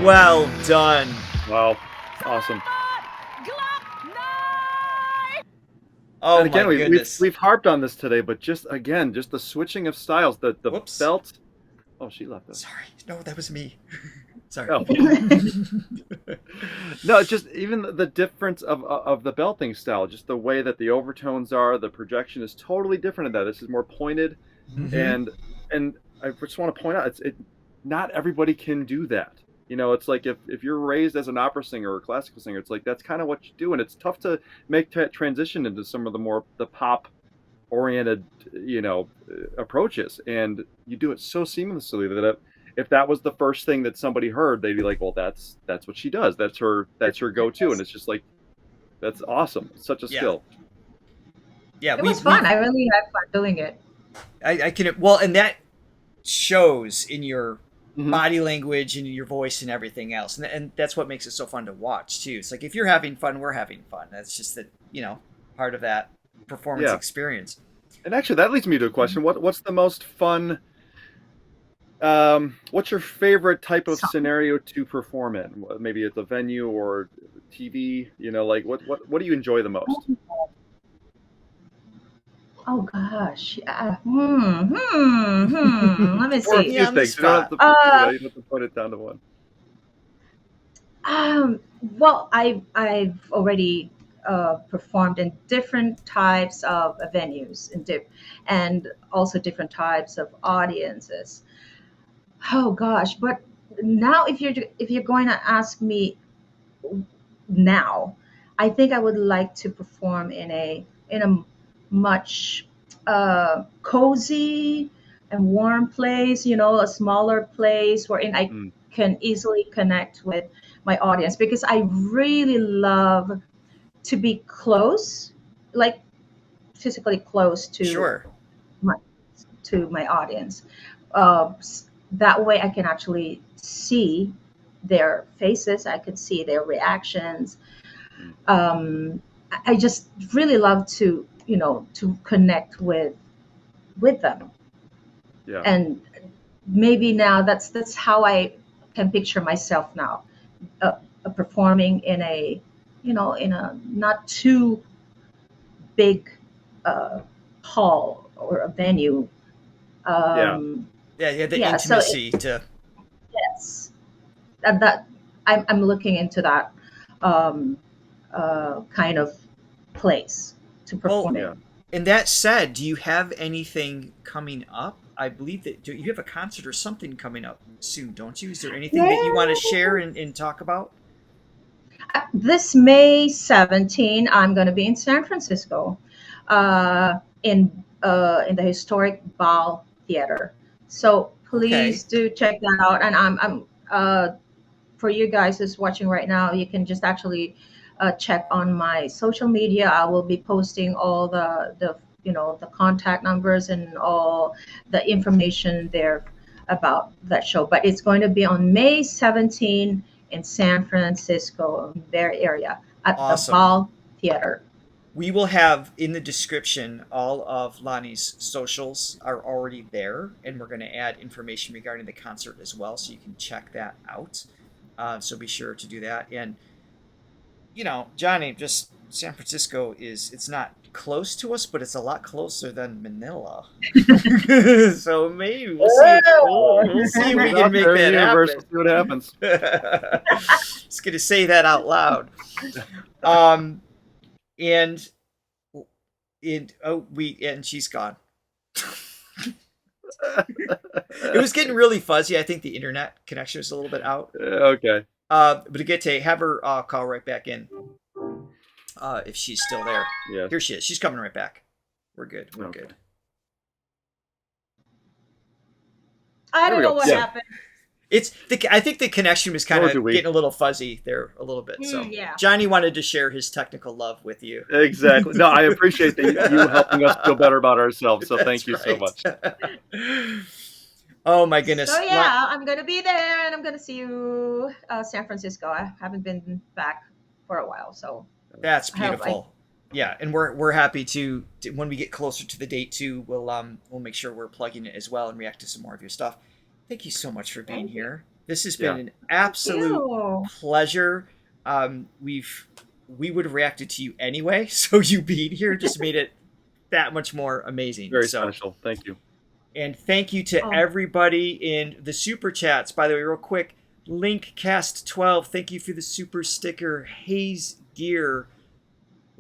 Well done. Wow. Awesome. Oh and again, my goodness. we've harped on this today, but just the switching of styles, the belt. Oh, she left us. Sorry, no, that was me. Sorry. Oh. No, just even the difference of the belting style, just the way that the overtones are, the projection is totally different in that. This is more pointed, and I just want to point out, not everybody can do that. You know, it's like if you're raised as an opera singer or a classical singer, it's like that's kind of what you do, and it's tough to make that transition into some of the pop oriented, approaches, and you do it so seamlessly that if that was the first thing that somebody heard, they'd be like, well, that's what she does. That's her go-to, and it's just like, that's awesome. It's such a skill. Yeah, it was fun. I really had fun doing it. I can, and that shows in your body language and your voice and everything else, and that's what makes it so fun to watch too. It's like if you're having fun, we're having fun. That's just that, part of that performance experience. And actually, that leads me to a question: what's the most fun? What's your favorite type of scenario to perform in? Maybe it's a venue or TV. Like what do you enjoy the most? Oh gosh. Let me see. Or a few things. You don't have to put it down to one. Well, I've already performed in different types of venues and also different types of audiences. Oh gosh, but now if you're going to ask me now, I think I would like to perform in a much cozy and warm place, a smaller place wherein I can easily connect with my audience, because I really love to be close, like physically close to my audience. That way I can actually see their faces, I can see their reactions. I just really love to connect with them. Yeah. And maybe now that's how I can picture myself now, performing in a not too big hall or a venue. The intimacy to. Yes, that I'm looking into that kind of place to perform in. And that said, do you have anything coming up? I believe that you have a concert or something coming up soon, don't you? Is there anything that you want to share and talk about? This May 17, I'm going to be in San Francisco, in the historic Bale Theater. So please do check that out. And I'm for you guys who's watching right now, you can just actually check on my social media. I will be posting all the contact numbers and all the information there about that show. But it's going to be on May 17 in San Francisco, Bay Area, at the Bale Theater. We will have in the description all of Lani's socials are already there, and we're going to add information regarding the concert as well, so you can check that out. So be sure to do that. And Johnny, just San Francisco it's not close to us, but it's a lot closer than Manila. So maybe we'll see. We'll see if we can make that happen. See what happens. Just gonna say that out loud. And she's gone. It was getting really fuzzy. I think the internet connection was a little bit out. Okay. But Agate, have her call right back in if she's still there. Yeah. Here she is. She's coming right back. We're good. We're good. I don't know what happened. I think the connection was kind of getting a little fuzzy there a little bit. So Johnny wanted to share his technical love with you. Exactly. No, I appreciate you helping us feel better about ourselves. So thank you so much. Oh my goodness. So I'm going to be there, and I'm going to see you San Francisco. I haven't been back for a while, so that's beautiful. Yeah, and we're happy to when we get closer to the date too, we'll make sure we're plugging it as well and react to some more of your stuff. Thank you so much for being here. This has been an absolute pleasure. We've we would have reacted to you anyway. So you being here just made it that much more amazing. Very special. Thank you. And thank you to everybody in the super chats. By the way, real quick, Linkcast12, thank you for the super sticker. Haze Gear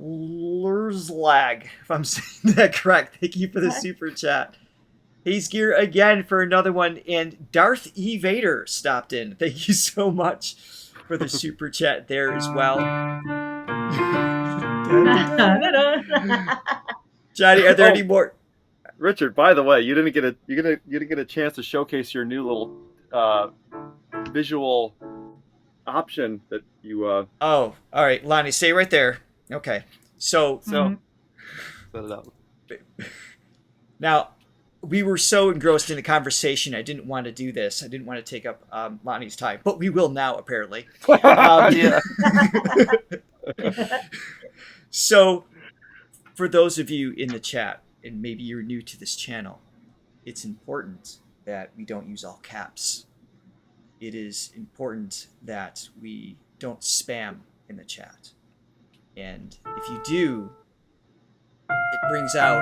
Lurzlag, if I'm saying that correct. Thank you for the super chat. Haze Gear again for another one. And Darth E. Vader stopped in. Thank you so much for the super chat there as well. Johnny, are there any more? Richard, by the way, you didn't get a chance to showcase your new little visual option that you. Oh, all right, Lani, stay right there. Okay, so set it up. Now, we were so engrossed in the conversation, I didn't want to do this. I didn't want to take up Lani's time, but we will now, apparently. So, for those of you in the chat, and maybe you're new to this channel, it's important that we don't use all caps. It is important that we don't spam in the chat. And if you do, it brings out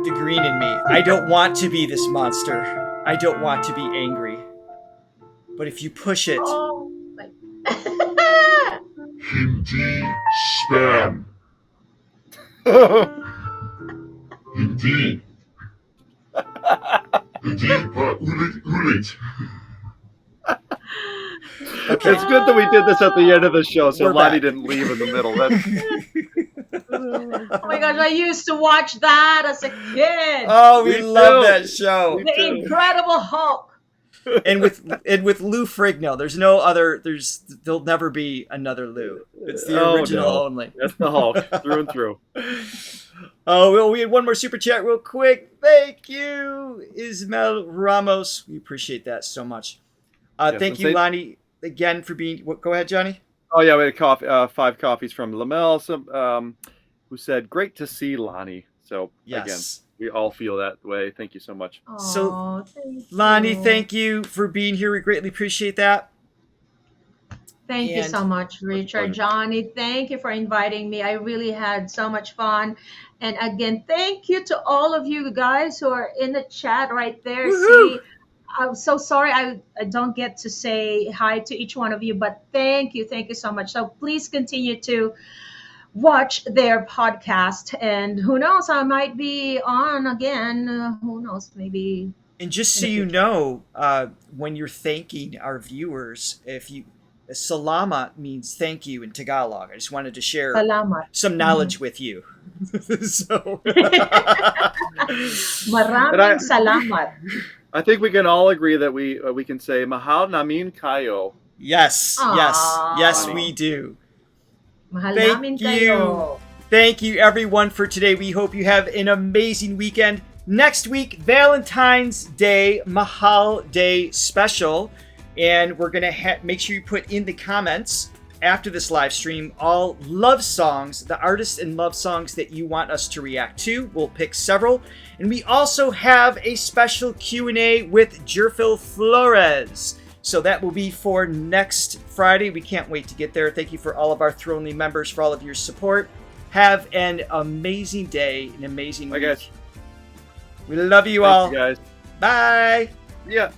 the green in me. I don't want to be this monster. I don't want to be angry. But if you push it... Hindi spam. Hindi. Hindi ulit. Okay. It's good that we did this at the end of the show, so Lani didn't leave in the middle. Oh my gosh, I used to watch that as a kid. Oh, we love that show. The Incredible Hulk. And with Lou Ferrigno, there'll never be another Lou. It's the original only. That's the Hulk through and through. Oh, well, we had one more super chat real quick. Thank you, Ismael Ramos. We appreciate that so much. Thank you, Lani, again for being. Go ahead, Johnny. Oh yeah, we had 5 coffees from Lamel, who said, "Great to see Lani." So again, we all feel that way. Thank you so much. So, Lani, thank you for being here. We greatly appreciate that. Thank you so much, Richard. Johnny, thank you for inviting me. I really had so much fun. And again, thank you to all of you guys who are in the chat right there. See, I'm so sorry I don't get to say hi to each one of you, but thank you so much. So please continue to watch their podcast, and who knows, I might be on again. Who knows, maybe. And just so you know, when you're thanking our viewers, Salamat means thank you in Tagalog. I just wanted to share some knowledge with you. So Maraming salamat. I think we can all agree that we can say mahal namin kayo. Yes, yes, we do. Mahal namin kayo. Thank you, everyone, for today. We hope you have an amazing weekend. Next week, Valentine's Day, Mahal Day special. And we're going to make sure you put in the comments after this live stream all love songs, the artists and love songs that you want us to react to. We'll pick several. And we also have a special Q&A with Jerfil Flores. So that will be for next Friday. We can't wait to get there. Thank you for all of our Thronely members for all of your support. Have an amazing day, an amazing week. Guys. We love you all. Thank you guys. Bye. Yeah.